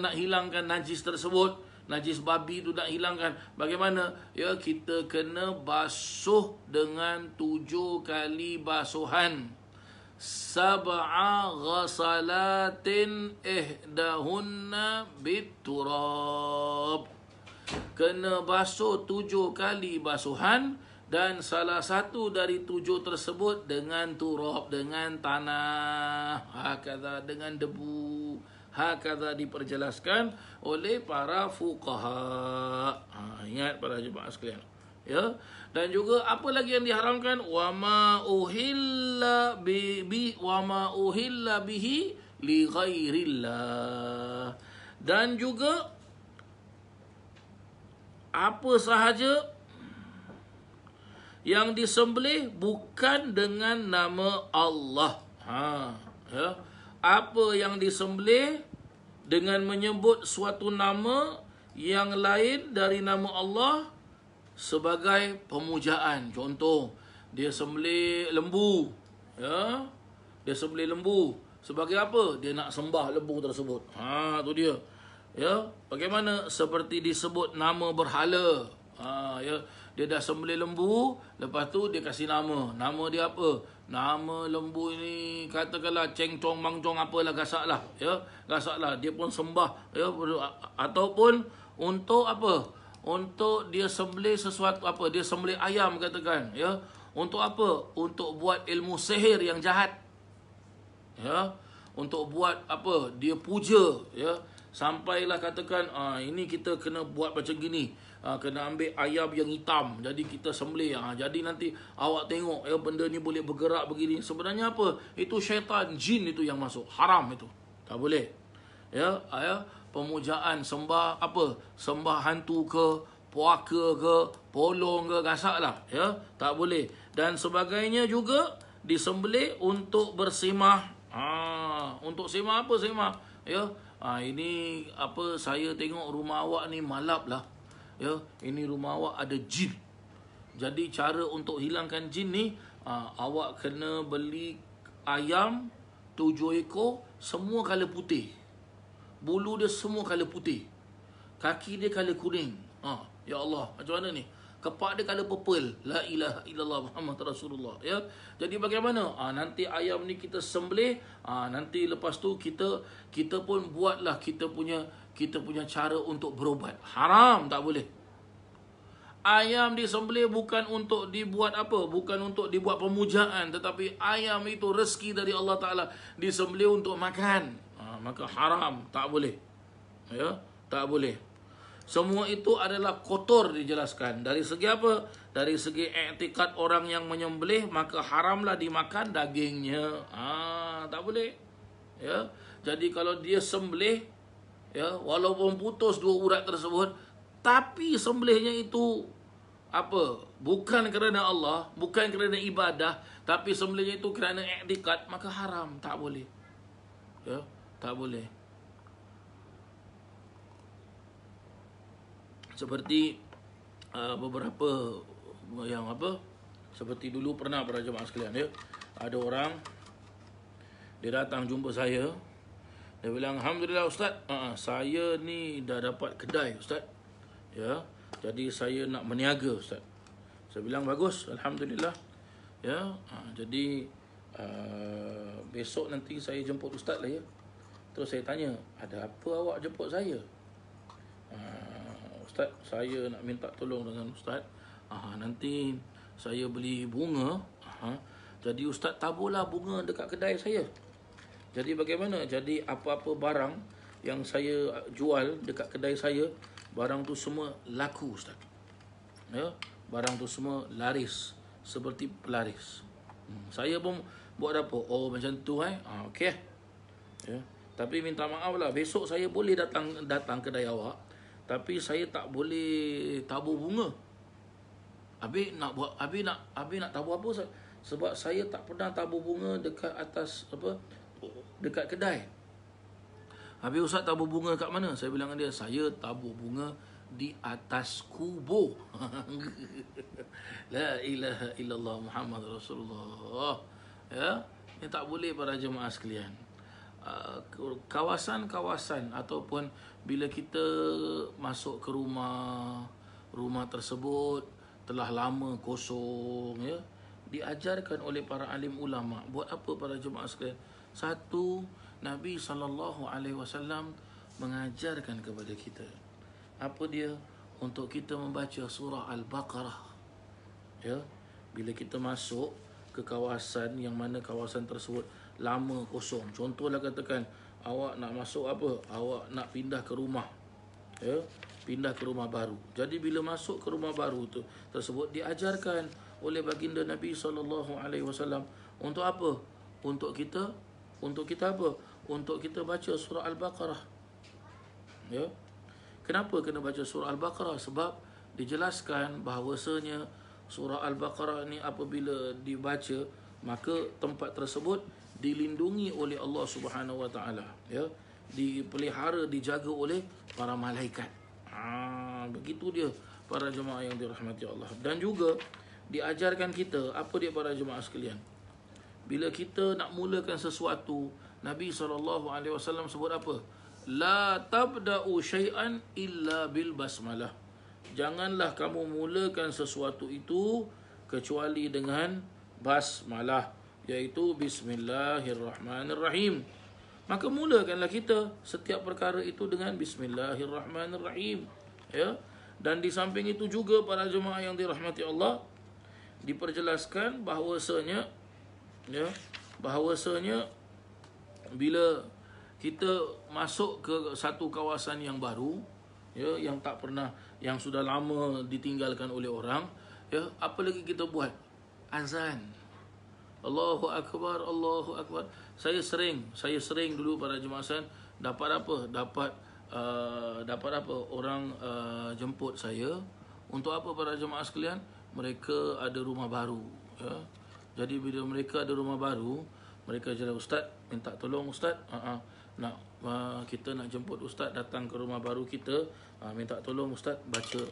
nak hilangkan najis tersebut? Najis babi tu nak hilangkan. Bagaimana? Ya, kita kena basuh dengan 7 kali basuhan. Sab'a ghasalatin ihdahunna biturab. Kena basuh 7 kali basuhan, dan salah satu dari 7 tersebut dengan turab, dengan tanah, hakadha, dengan debu. Hakadha diperjelaskan oleh para fuqaha. Ingat para jemaah sekalian. Ya, dan juga apa lagi yang diharamkan? Wama uhilla bihi li ghairillah. Dan juga apa sahaja yang disembelih bukan dengan nama Allah. Ya. Apa yang disembelih dengan menyebut suatu nama yang lain dari nama Allah sebagai pemujaan. Contoh, dia sembelih lembu, ya. Dia sembelih lembu sebagai apa? Dia nak sembah lembu tersebut. Tu dia. Ya, bagaimana seperti disebut nama berhala. Ya, dia dah sembelih lembu, lepas tu dia kasih nama. Nama dia apa? Nama lembu ini katakanlah Ceng Cong Mang Cong apalah, gasaklah, ya. Gasaklah, dia pun sembah, ya. Ataupun untuk apa? Untuk dia sembelih sesuatu apa? Dia sembelih ayam katakan, ya. Untuk apa? Untuk buat ilmu sihir yang jahat. Ya. Untuk buat apa? Dia puja, ya. Sampailah katakan, ini kita kena buat macam gini. Kena ambil ayam yang hitam, jadi kita sembelih. Jadi nanti awak tengok, ya, benda ni boleh bergerak begini. Sebenarnya apa? Itu syaitan, jin itu yang masuk. Haram itu. Tak boleh. Ya, pemujaan, sembah apa? Sembah hantu ke, puaka ke, polong ke, gasaklah, ya. Tak boleh. Dan sebagainya juga disembelih untuk bersemah. Untuk semah apa semah? Ya. Ini apa, saya tengok rumah awak ni malap lah. Ya, ini rumah awak ada jin. Jadi cara untuk hilangkan jin ni, awak kena beli ayam 7 ekor, semua color putih. Bulu dia semua color putih. Kaki dia color kuning. Ya Allah, macam mana ni? Kepak dia color purple. La ilaha illallah Muhammad Rasulullah. Ya. Jadi bagaimana? Nanti ayam ni kita sembelih, nanti lepas tu kita pun buatlah kita punya cara untuk berubat. Haram, tak boleh. Ayam disembelih bukan untuk dibuat apa? Bukan untuk dibuat pemujaan, tetapi ayam itu rezeki dari Allah Ta'ala, disembelih untuk makan. Maka haram, tak boleh. Ya, tak boleh. Semua itu adalah kotor, dijelaskan. Dari segi apa? Dari segi i'tikad orang yang menyembelih, maka haramlah dimakan dagingnya. Tak boleh. Ya. Jadi kalau dia sembelih, ya, walaupun putus 2 urat tersebut, tapi sembelihnya itu apa? Bukan kerana Allah, bukan kerana ibadah, tapi sembelihnya itu kerana i'tikad, maka haram, tak boleh. Ya, tak boleh. Seperti beberapa yang apa, seperti dulu pernah para jemaah sekalian ya, ada orang dia datang jumpa saya, dia bilang, alhamdulillah Ustaz, saya ni dah dapat kedai Ustaz, ya, jadi saya nak berniaga Ustaz. Saya bilang bagus, alhamdulillah, ya. Jadi besok nanti saya jemput Ustaz lah ya. Terus saya tanya, ada apa awak jemput saya? Ustaz, saya nak minta tolong dengan Ustaz. Nanti saya beli bunga. Jadi Ustaz taburlah bunga dekat kedai saya. Jadi bagaimana? Jadi apa-apa barang yang saya jual dekat kedai saya, barang tu semua laku Ustaz. Ya, barang tu semua laris seperti pelaris. Saya pun buat apa? Oh macam tu okey. Ya. Tapi minta maaf lah, besok saya boleh datang kedai awak, tapi saya tak boleh tabur bunga. Habis nak tabur apa? Sebab saya tak pernah tabur bunga dekat atas apa? Dekat kedai. Habis Ustaz tabur bunga kat mana? Saya bilang dengan dia, saya tabur bunga di atas kubur. La ilaha illallah Muhammad Rasulullah. Ya, ini tak boleh para jemaah sekalian. Kawasan-kawasan ataupun bila kita masuk ke rumah tersebut telah lama kosong, ya, diajarkan oleh para alim ulama. Buat apa para jemaah sekalian? Satu, Nabi SAW mengajarkan kepada kita. Apa dia? Untuk kita membaca surah Al-Baqarah. Ya, bila kita masuk ke kawasan yang mana kawasan tersebut lama kosong. Contohlah katakan awak nak masuk apa? Awak nak pindah ke rumah. Ya, pindah ke rumah baru. Jadi bila masuk ke rumah baru tu tersebut diajarkan oleh baginda Nabi SAW untuk apa? Untuk kita apa? Untuk kita baca surah Al-Baqarah. Ya. Kenapa kena baca surah Al-Baqarah? Sebab dijelaskan bahawasanya surah Al-Baqarah ni apabila dibaca, maka tempat tersebut dilindungi oleh Allah Subhanahu Wa Taala, ya, dipelihara, dijaga oleh para malaikat. Begitu dia para jemaah yang dirahmati Allah. Dan juga diajarkan kita apa dia para jemaah sekalian. Bila kita nak mulakan sesuatu, Nabi SAW sebut apa? La tabda'u syai'an illa bil basmalah. Janganlah kamu mulakan sesuatu itu kecuali dengan basmalah, iaitu Bismillahirrahmanirrahim. Maka mulakanlah kita setiap perkara itu dengan Bismillahirrahmanirrahim. Ya. Dan di samping itu juga para jemaah yang dirahmati Allah, diperjelaskan bahawasanya, ya, bahawasanya bila kita masuk ke satu kawasan yang baru, ya, yang tak pernah, yang sudah lama ditinggalkan oleh orang, ya, apa lagi kita buat? Azan. Allahu Akbar, Allahu Akbar. Saya sering dulu para jemaah sekalian dapat apa? Dapat apa? Orang jemput saya. Untuk apa para jemaah sekalian? Mereka ada rumah baru, ya. Jadi bila mereka ada rumah baru, mereka cakap, Ustaz, minta tolong Ustaz, kita nak jemput Ustaz datang ke rumah baru kita, minta tolong Ustaz baca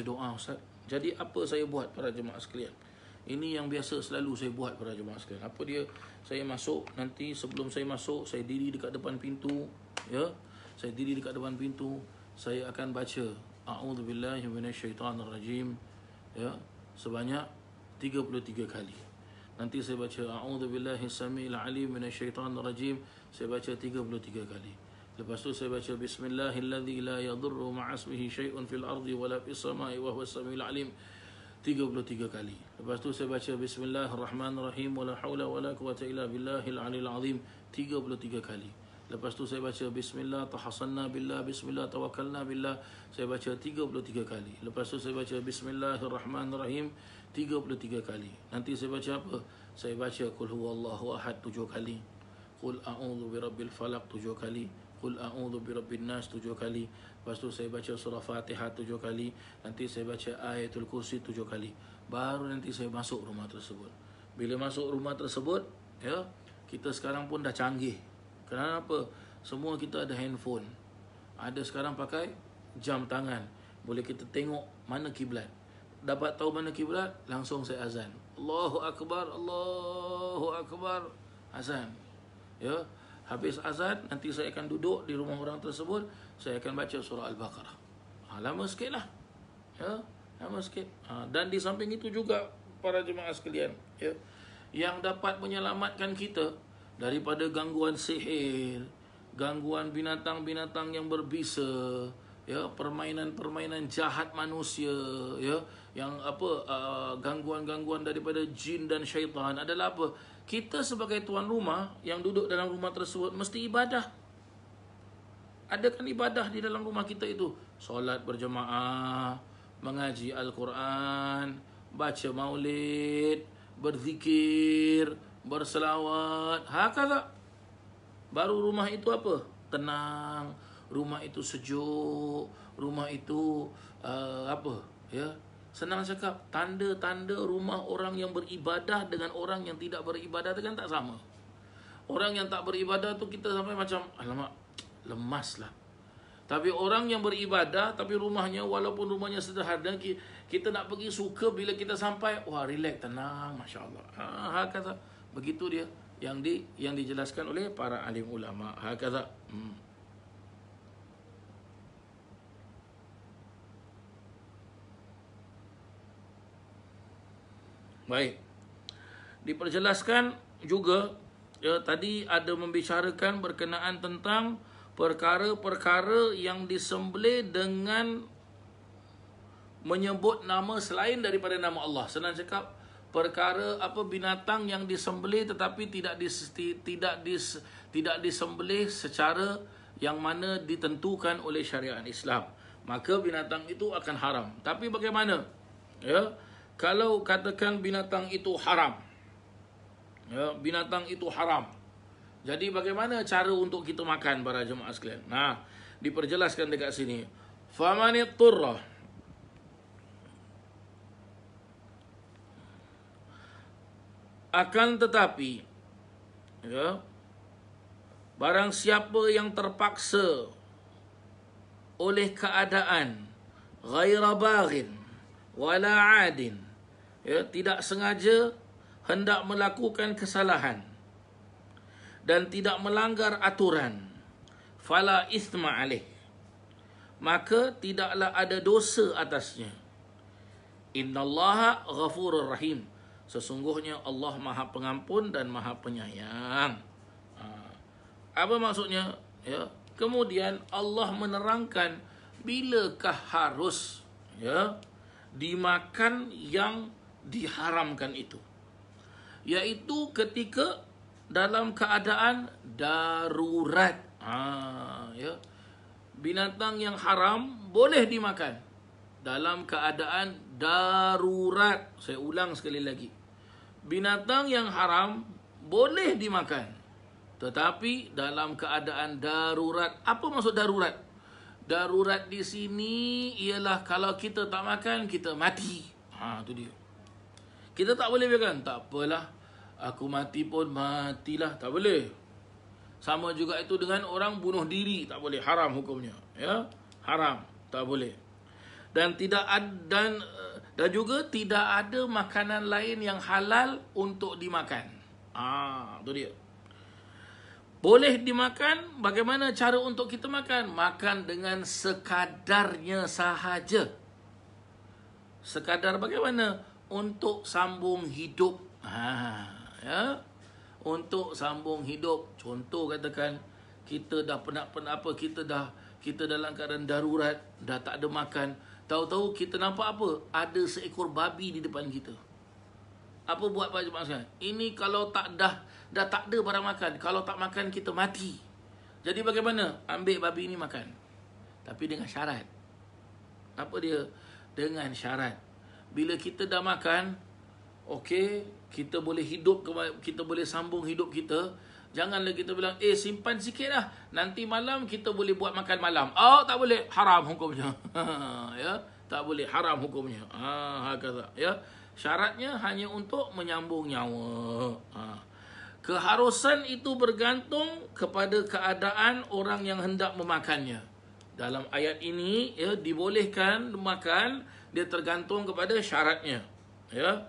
doa Ustaz. Jadi apa saya buat para jemaah sekalian? Ini yang biasa selalu saya buat para jemaah sekalian. Apa dia? Saya masuk, nanti sebelum saya masuk, saya diri dekat depan pintu, ya. Saya diri dekat depan pintu, saya akan baca A'udzubillahi minasyaitanirrajim, ya, sebanyak 33 kali. Nanti saya baca A'udzubillahi samil alim minasyaitanirrajim, saya baca 33 kali. Lepas tu saya baca Bismillahilladzi la yadurru ma'asmihi syai'un fil ardi wala fis sama'i wa huwas samiul alim, 33 kali. Lepas tu saya baca Bismillahirrahmanirrahim wala haula wala quwwata illa billahil aliyil azim, 33 kali. Lepas tu saya baca Bismillah tahassanna billah, Bismillah tawakkalna billah, saya baca 33 kali. Lepas tu saya baca Bismillahirrahmanirrahim 33 kali. Nanti saya baca apa? Saya baca Qul huwallahu ahad 7 kali, Qul a'udzu birabbil falaq 7 kali, Qul a'udzu birabbin nas 7 kali. Lepas tu saya baca surah Fatihah 7 kali. Nanti saya baca ayatul kursi 7 kali. Baru nanti saya masuk rumah tersebut. Bila masuk rumah tersebut, ya, kita sekarang pun dah canggih. Kenapa? Semua kita ada handphone. Ada sekarang pakai jam tangan. Boleh kita tengok mana kiblat. dapat tahu mana kiblat, langsung saya azan. Allahu Akbar, Allahu Akbar, azan. Ya, habis azan nanti saya akan duduk di rumah orang tersebut, saya akan baca surah Al-Baqarah. Lama sikit lah. Ya, lama sikit. Dan di samping itu juga para jemaah sekalian, ya, yang dapat menyelamatkan kita daripada gangguan sihir, gangguan binatang-binatang yang berbisa, ya, permainan-permainan jahat manusia, ya, yang gangguan-gangguan daripada jin dan syaitan adalah apa? Kita sebagai tuan rumah yang duduk dalam rumah tersebut mesti ibadah. Adakan ibadah di dalam rumah kita itu, solat berjemaah, mengaji Al-Quran, baca maulid, berzikir, berselawat, hakala. Baru rumah itu apa? Tenang, rumah itu sejuk, rumah itu ya, senang cakap, tanda-tanda rumah orang yang beribadah dengan orang yang tidak beribadah itu kan tak sama. Orang yang tak beribadah tu kita sampai macam, alamak, lemas lah. Tapi orang yang beribadah, tapi rumahnya walaupun rumahnya sederhana, kita nak pergi suka bila kita sampai, wah, relax, tenang, Masya Allah. Kata begitu dia yang dijelaskan oleh para alim ulama. Kata. Baik. Diperjelaskan juga, ya, tadi ada membicarakan berkenaan tentang perkara-perkara yang disembelih dengan menyebut nama selain daripada nama Allah. Senang cakap, perkara binatang yang disembelih tetapi tidak disembelih secara yang mana ditentukan oleh syariat Islam, maka binatang itu akan haram. Tapi bagaimana? Ya, kalau katakan binatang itu haram, ya, binatang itu haram, jadi bagaimana cara untuk kita makan para jemaah sekalian? Nah, diperjelaskan dekat sini. Famanit turrah, akan tetapi, ya, barang siapa yang terpaksa oleh keadaan ghaira baghin wala adin, ya, tidak sengaja hendak melakukan kesalahan dan tidak melanggar aturan, fala ithma alaih, maka tidaklah ada dosa atasnya. Innallaha ghafurur rahim, sesungguhnya Allah Maha Pengampun dan Maha Penyayang. Apa maksudnya? Ya, kemudian Allah menerangkan bilakah harus, ya, dimakan yang diharamkan itu, yaitu ketika dalam keadaan darurat. Ya, binatang yang haram boleh dimakan dalam keadaan darurat. Saya ulang sekali lagi, binatang yang haram boleh dimakan, tetapi dalam keadaan darurat. Apa maksud darurat? Darurat di sini ialah kalau kita tak makan, kita mati. Itu dia. Kita tak boleh biarkan, tak apalah, aku mati pun matilah, tak boleh. Sama juga itu dengan orang bunuh diri, tak boleh, haram hukumnya, ya, haram, tak boleh. Dan juga tidak ada makanan lain yang halal untuk dimakan. Itu dia. Boleh dimakan, bagaimana cara untuk kita makan? Makan dengan sekadarnya sahaja. Sekadar bagaimana? Untuk sambung hidup. Ya, untuk sambung hidup. Contoh katakan kita dah kita dalam keadaan darurat, dah tak ada makan. Tahu-tahu kita nampak apa? Ada seekor babi di depan kita. Apa buat Pak Jemaah sekalian? Ini kalau dah tak ada barang makan, kalau tak makan kita mati. Jadi bagaimana? Ambil babi ini makan. Tapi dengan syarat. Apa dia? Dengan syarat. Bila kita dah makan, okey, kita boleh hidup, kita boleh sambung hidup kita. Janganlah kita bilang, simpan sikit lah, nanti malam kita boleh buat makan malam. Tak boleh, haram hukumnya. Ya, tak boleh, haram hukumnya. Kata, ya. Syaratnya hanya untuk menyambung nyawa. Keharusan itu bergantung kepada keadaan orang yang hendak memakannya. Dalam ayat ini ya, dibolehkan makan, dia tergantung kepada syaratnya. Ya,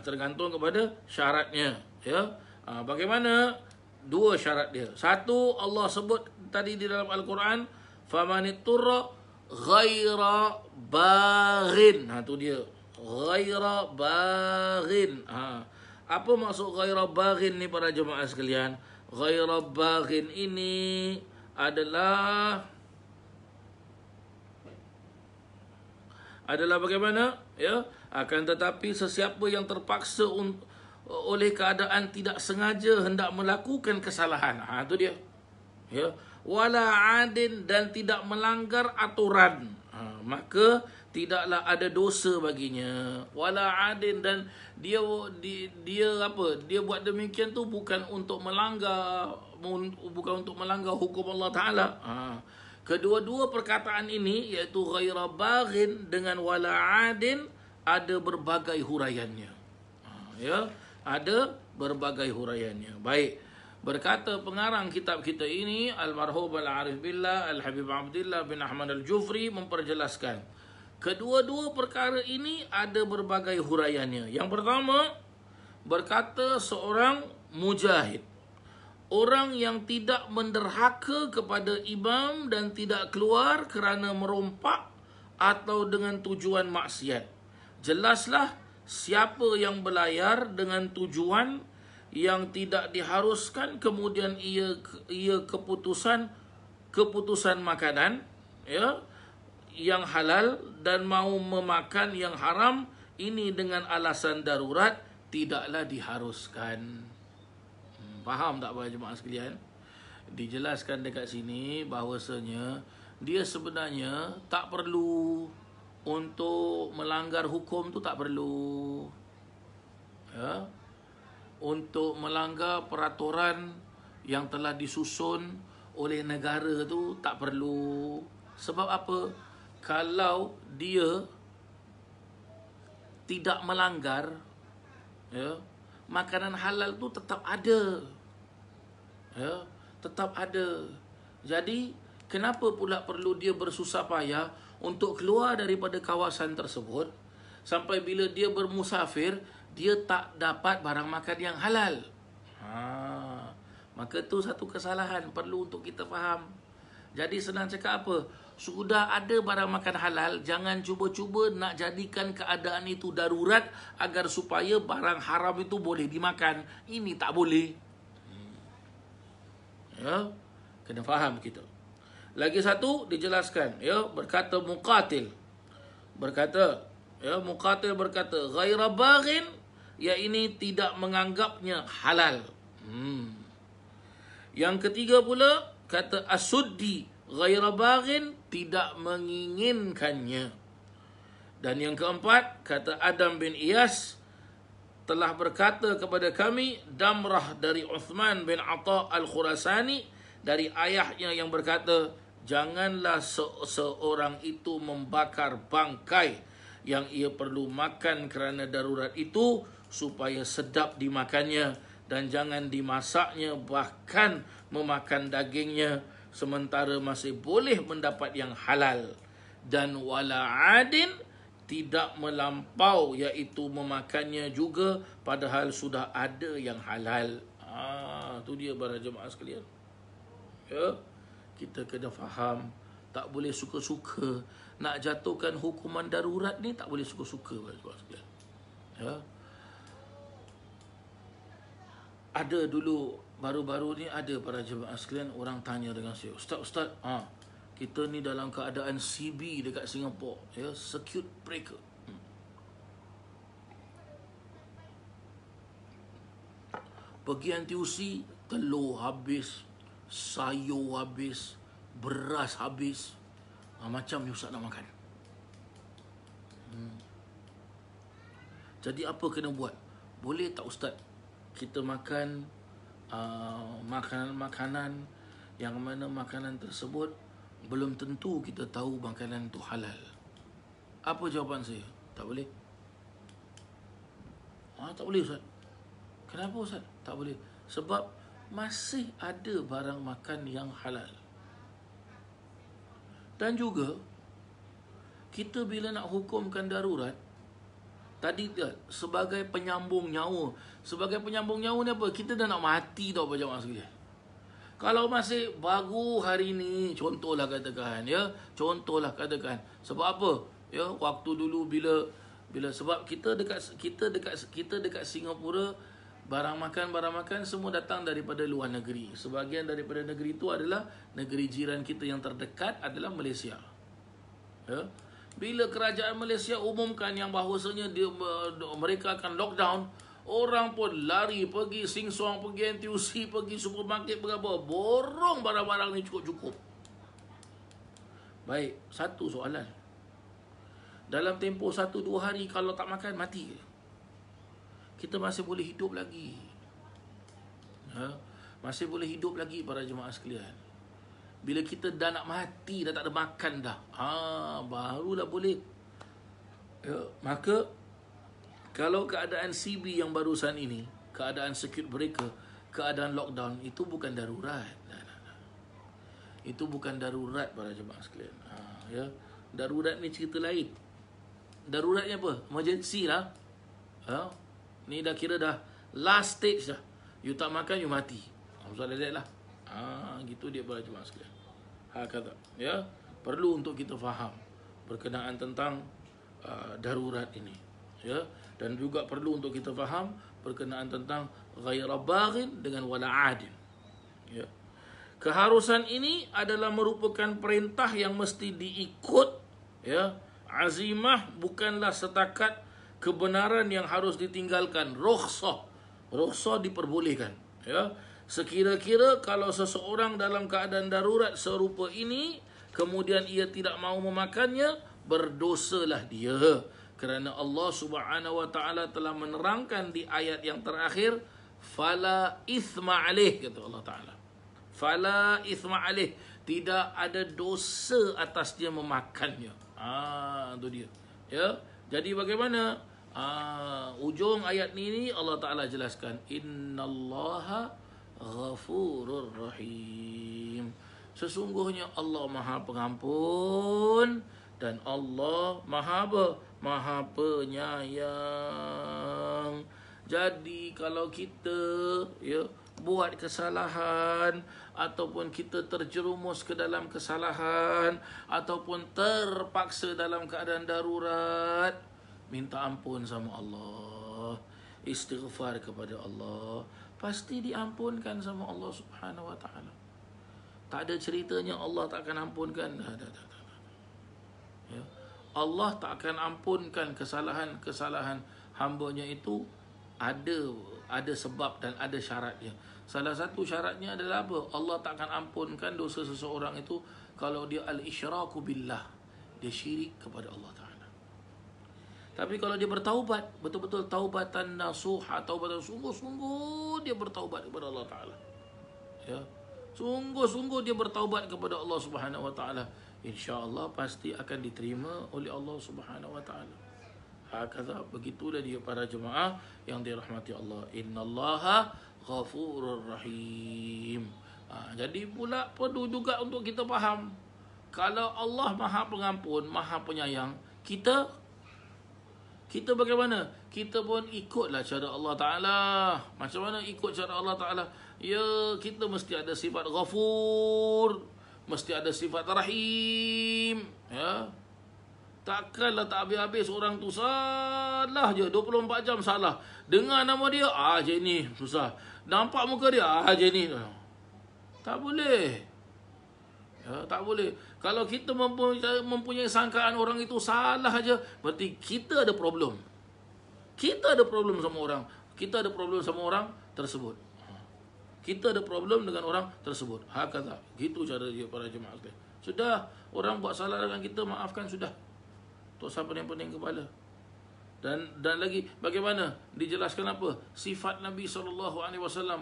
tergantung kepada syaratnya. Ya, bagaimana? Dua syarat dia. Satu, Allah sebut tadi di dalam Al-Quran, famanitturra ghaira baghin. Tu dia. Ghaira baghin. Apa maksud ghaira baghin ni para jemaah sekalian? Ghaira baghin ini adalah bagaimana? Ya, akan tetapi sesiapa yang terpaksa oleh keadaan tidak sengaja hendak melakukan kesalahan. Itu dia. Ya, wala adin, dan tidak melanggar aturan. Maka tidaklah ada dosa baginya. Wala adin, dan dia apa? Dia buat demikian tu bukan untuk melanggar hukum Allah Taala. Kedua-dua perkataan ini, iaitu ghaira baghin dengan wala adin, ada berbagai huraiannya. Ya, ada berbagai huraiannya. Baik, berkata pengarang kitab kita ini, Almarhum Al-Arif Billah Al-Habib Abdillah bin Ahmad Al-Jufri, memperjelaskan kedua-dua perkara ini ada berbagai huraiannya. Yang pertama, berkata seorang mujahid, orang yang tidak menderhaka kepada imam dan tidak keluar kerana merompak atau dengan tujuan maksiat. Jelaslah siapa yang berlayar dengan tujuan yang tidak diharuskan, kemudian ia keputusan makanan, ya, yang halal, dan mau memakan yang haram, ini dengan alasan darurat, tidaklah diharuskan. Faham tak para jemaah sekalian? Dijelaskan dekat sini bahawasanya dia sebenarnya tak perlu untuk melanggar hukum tu, tak perlu. Ya. Untuk melanggar peraturan yang telah disusun oleh negara tu tak perlu. Sebab apa? Kalau dia tidak melanggar, ya, makanan halal tu tetap ada. Ya, tetap ada. Jadi kenapa pula perlu dia bersusah payah untuk keluar daripada kawasan tersebut, sampai bila dia bermusafir dia tak dapat barang makan yang halal? Maka tu satu kesalahan, perlu untuk kita faham. Jadi senang cakap apa? Sudah ada barang makan halal, jangan cuba-cuba nak jadikan keadaan itu darurat agar supaya barang haram itu boleh dimakan. Ini tak boleh. Ya, kena faham kita. Lagi satu dijelaskan, ya, berkata Muqatil berkata, ya, Muqatil berkata ghaira baghin, ya, ini tidak menganggapnya halal. Yang ketiga pula kata As-Suddi, ghaira baghin, tidak menginginkannya. Dan yang keempat kata Adam bin Iyas, telah berkata kepada kami Damrah dari Uthman bin Atha Al-Khurasani dari ayahnya yang berkata, janganlah seorang itu membakar bangkai yang ia perlu makan kerana darurat itu supaya sedap dimakannya, dan jangan dimasaknya bahkan memakan dagingnya sementara masih boleh mendapat yang halal. Dan wala adin, tidak melampau, iaitu memakannya juga padahal sudah ada yang halal. Tu dia para jemaah sekalian. Ya, kita kena faham, tak boleh suka-suka nak jatuhkan hukuman darurat ni, tak boleh suka-suka para jemaah sekalian. Ya. Ada dulu baru-baru ni ada para jemaah sekalian orang tanya dengan saya, Ustaz, kita ni dalam keadaan CB dekat Singapura, ya, circuit breaker. Pergi NTUC, telur habis, sayur habis, beras habis, macam ni Ustaz nak makan. Jadi apa kena buat? Boleh tak Ustaz kita makan makanan-makanan yang mana makanan tersebut belum tentu kita tahu makanan itu halal? Apa jawapan saya? Tak boleh. Tak boleh Ustaz. Kenapa Ustaz? Tak boleh. Sebab masih ada barang makan yang halal. Dan juga kita bila nak hukumkan darurat, tadi sebagai penyambung nyawa. Sebagai penyambung nyawa ni apa? Kita dah nak mati tau jemaah sekalian. Kalau masih baru hari ni, contohlah katakan, ya, contohlah katakan. Sebab apa? Ya, waktu dulu bila sebab kita dekat Singapura, barang makan semua datang daripada luar negeri. Sebahagian daripada negeri itu adalah negeri jiran kita yang terdekat adalah Malaysia. Ya. Bila kerajaan Malaysia umumkan yang bahawasanya mereka akan lockdown, orang pun lari pergi Sheng Siong, pergi NTUC, pergi supermarket, berapa, borong barang-barang ni cukup-cukup. Baik, satu soalan. Dalam tempoh 1-2 hari kalau tak makan, mati ke? Kita masih boleh hidup lagi. Ha? Masih boleh hidup lagi para jemaah sekalian. Bila kita dah nak mati, dah tak ada makan dah, barulah boleh. Ya, maka kalau keadaan CB yang barusan ini, keadaan circuit breaker, keadaan lockdown, itu bukan darurat. Itu bukan darurat para jemaah sekalian. Ya. Darurat ni cerita lain. Daruratnya apa? Emergency lah. Ni dah kira dah last stage dah. You tak makan, you mati. Soal that lah. Gitu dia para jemaah sekalian. Kata, ya, perlu untuk kita faham berkenaan tentang darurat ini. Ya, dan juga perlu untuk kita faham berkenaan tentang ghaira baghin dengan wala adin. Ya. Keharusan ini adalah merupakan perintah yang mesti diikut, ya. Azimah bukanlah setakat kebenaran yang harus ditinggalkan. Rukhsah diperbolehkan, ya. Sekira-kira kalau seseorang dalam keadaan darurat serupa ini, kemudian ia tidak mahu memakannya, berdosalah dia. Kerana Allah Subhanahu wa taala telah menerangkan di ayat yang terakhir, fala ithma alaih, kata Allah taala. Fala ithma alaih, tidak ada dosa atas dia memakannya. Itu dia. Ya. Jadi bagaimana? Ujung ayat ini Allah taala jelaskan, innallaha ghafurur rahim. Sesungguhnya Allah Maha Pengampun dan Allah Maha Penyayang. Jadi kalau kita, ya, buat kesalahan ataupun kita terjerumus ke dalam kesalahan ataupun terpaksa dalam keadaan darurat, minta ampun sama Allah, istighfar kepada Allah, pasti diampunkan sama Allah Subhanahu wa taala. Tak ada ceritanya Allah tak akan ampunkan. Ya. Allah tak akan ampunkan kesalahan hamba-Nya itu, ada sebab dan ada syaratnya. Salah satu syaratnya adalah apa? Allah tak akan ampunkan dosa seseorang itu kalau dia al-isyraku billah, dia syirik kepada Allah Ta'ala. Tapi kalau dia bertaubat, betul-betul taubatan nasuha, taubatan sungguh-sungguh dia bertaubat kepada Allah Ta'ala, ya, sungguh-sungguh dia bertaubat kepada Allah Subhanahu wa taala, insya-Allah pasti akan diterima oleh Allah Subhanahu wa taala. Hakadha, begitulah dia para jemaah yang dirahmati Allah. Innallaha ghafurur rahim. Jadi pula perlu juga untuk kita faham, kalau Allah Maha Pengampun, Maha Penyayang, kita bagaimana? Kita pun ikutlah cara Allah Ta'ala. Macam mana ikut cara Allah Ta'ala? Ya, kita mesti ada sifat ghafur, mesti ada sifat rahim, ya. Takkanlah tak habis-habis orang tu salah je, 24 jam salah. Dengar nama dia, je ni susah. Nampak muka dia, je ni. Tak boleh. Ya, tak boleh. Kalau kita mempunyai sangkaan orang itu salah aja, berarti kita ada problem. Kita ada problem sama orang. Kita ada problem sama orang tersebut. Kita ada problem dengan orang tersebut. Hakata. Gitu cara dia para jemaah sekalian. Sudah, orang buat salah dengan kita, maafkan sudah. Tak usah pening-pening kepala. Dan lagi bagaimana dijelaskan apa? Sifat Nabi SAW.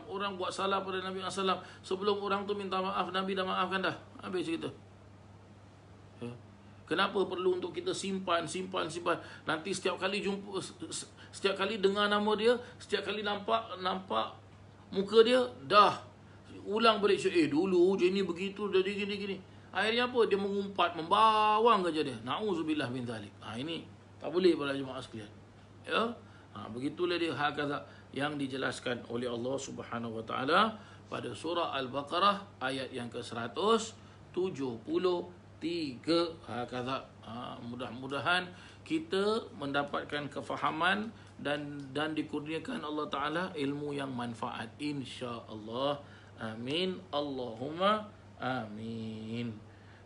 Orang buat salah pada Nabi SAW, sebelum orang tu minta maaf, Nabi dah maafkan dah. Habis cerita. Ya. Kenapa perlu untuk kita simpan? Nanti setiap kali jumpa, setiap kali dengar nama dia, setiap kali nampak muka dia, dah ulang balik. Dulu je ni begitu, jadi gini. Akhirnya apa? Dia mengumpat, membawang saja dia. Na'udzubillah min zalik. Ini tak boleh para jemaah sekalian. Ya. Begitulah dia hakaza yang dijelaskan oleh Allah Subhanahu wa taala pada surah Al-Baqarah ayat yang ke-173. Hakaza. Mudah-mudahan kita mendapatkan kefahaman dan dikurniakan Allah taala ilmu yang manfaat, insya-Allah. Amin. Allahumma amin.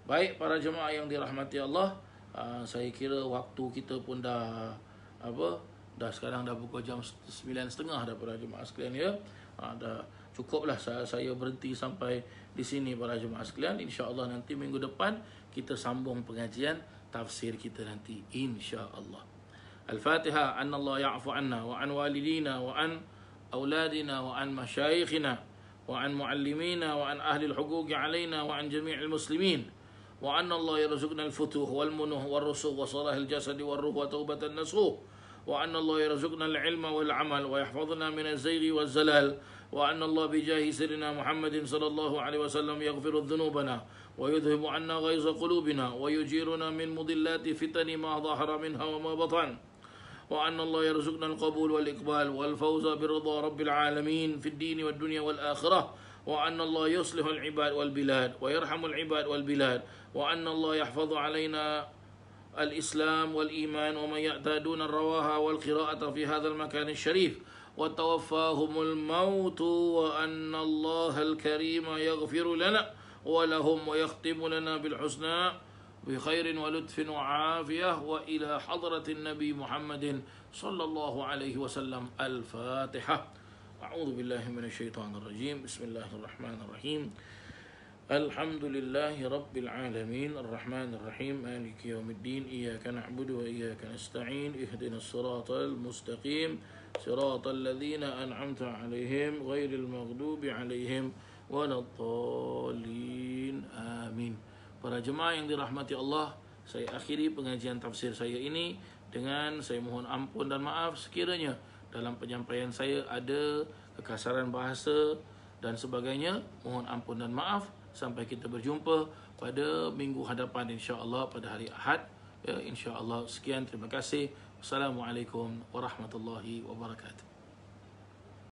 Baik para jemaah yang dirahmati Allah, saya kira waktu kita pun dah sekarang dah pukul jam 9.30 dah para jemaah sekalian ya. Dah cukuplah saya berhenti sampai di sini para jemaah sekalian. Insya-Allah nanti minggu depan kita sambung pengajian tafsir kita nanti, insya-Allah. Al-Fatihah. Anna Allah ya'fu anna wa an walidina wa an auladina wa an masyayikhina wa an muallimina wa an ahli al-huquq alaina wa an jami'il muslimin. وأن الله يرزقنا الفتوح والمنوح والرسوخ وصلاح الجسد والروح وتوبة النصوح وأن الله يرزقنا العلم والعمل ويحفظنا من الزيغ والزلال وأن الله بجاه سيدنا محمد صلى الله عليه وسلم يغفر ذنوبنا ويذهب عنا غيظ قلوبنا ويجيرنا من مضلات فتن ما ظهر منها وما بطن وأن الله يرزقنا القبول والإقبال والفوز برضا رب العالمين في الدين والدنيا والآخرة وأن الله يصلح العباد والبلاد ويرحم العباد والبلاد وأن الله يحفظ علينا الإسلام والإيمان ومن يعتادون الرواها والقراءة في هذا المكان الشريف وتوفاهم الموت وأن الله الكريم يغفر لنا ولهم ويختم لنا بالحسنى بخير ولطف وعافية وإلى حضرة النبي محمد صلى الله عليه وسلم. الفاتحة. أعوذ بالله من الشيطان الرجيم. بسم الله الرحمن الرحيم. الحمد لله رب العالمين الرحمن الرحيم مالك يوم الدين إياك نعبد وإياك نستعين اهدنا الصراط المستقيم صراط الذين أنعمت عليهم غير المغضوب عليهم ولا الضالين. آمين. Para jemaah yang dirahmati Allah, saya akhiri pengajian tafsir saya ini dengan saya mohon ampun dan maaf sekiranya dalam penyampaian saya ada kekasaran bahasa dan sebagainya. Mohon ampun dan maaf. Sampai kita berjumpa pada minggu hadapan insya-Allah pada hari Ahad. Ya, insya-Allah. Sekian, terima kasih. Wassalamualaikum warahmatullahi wabarakatuh.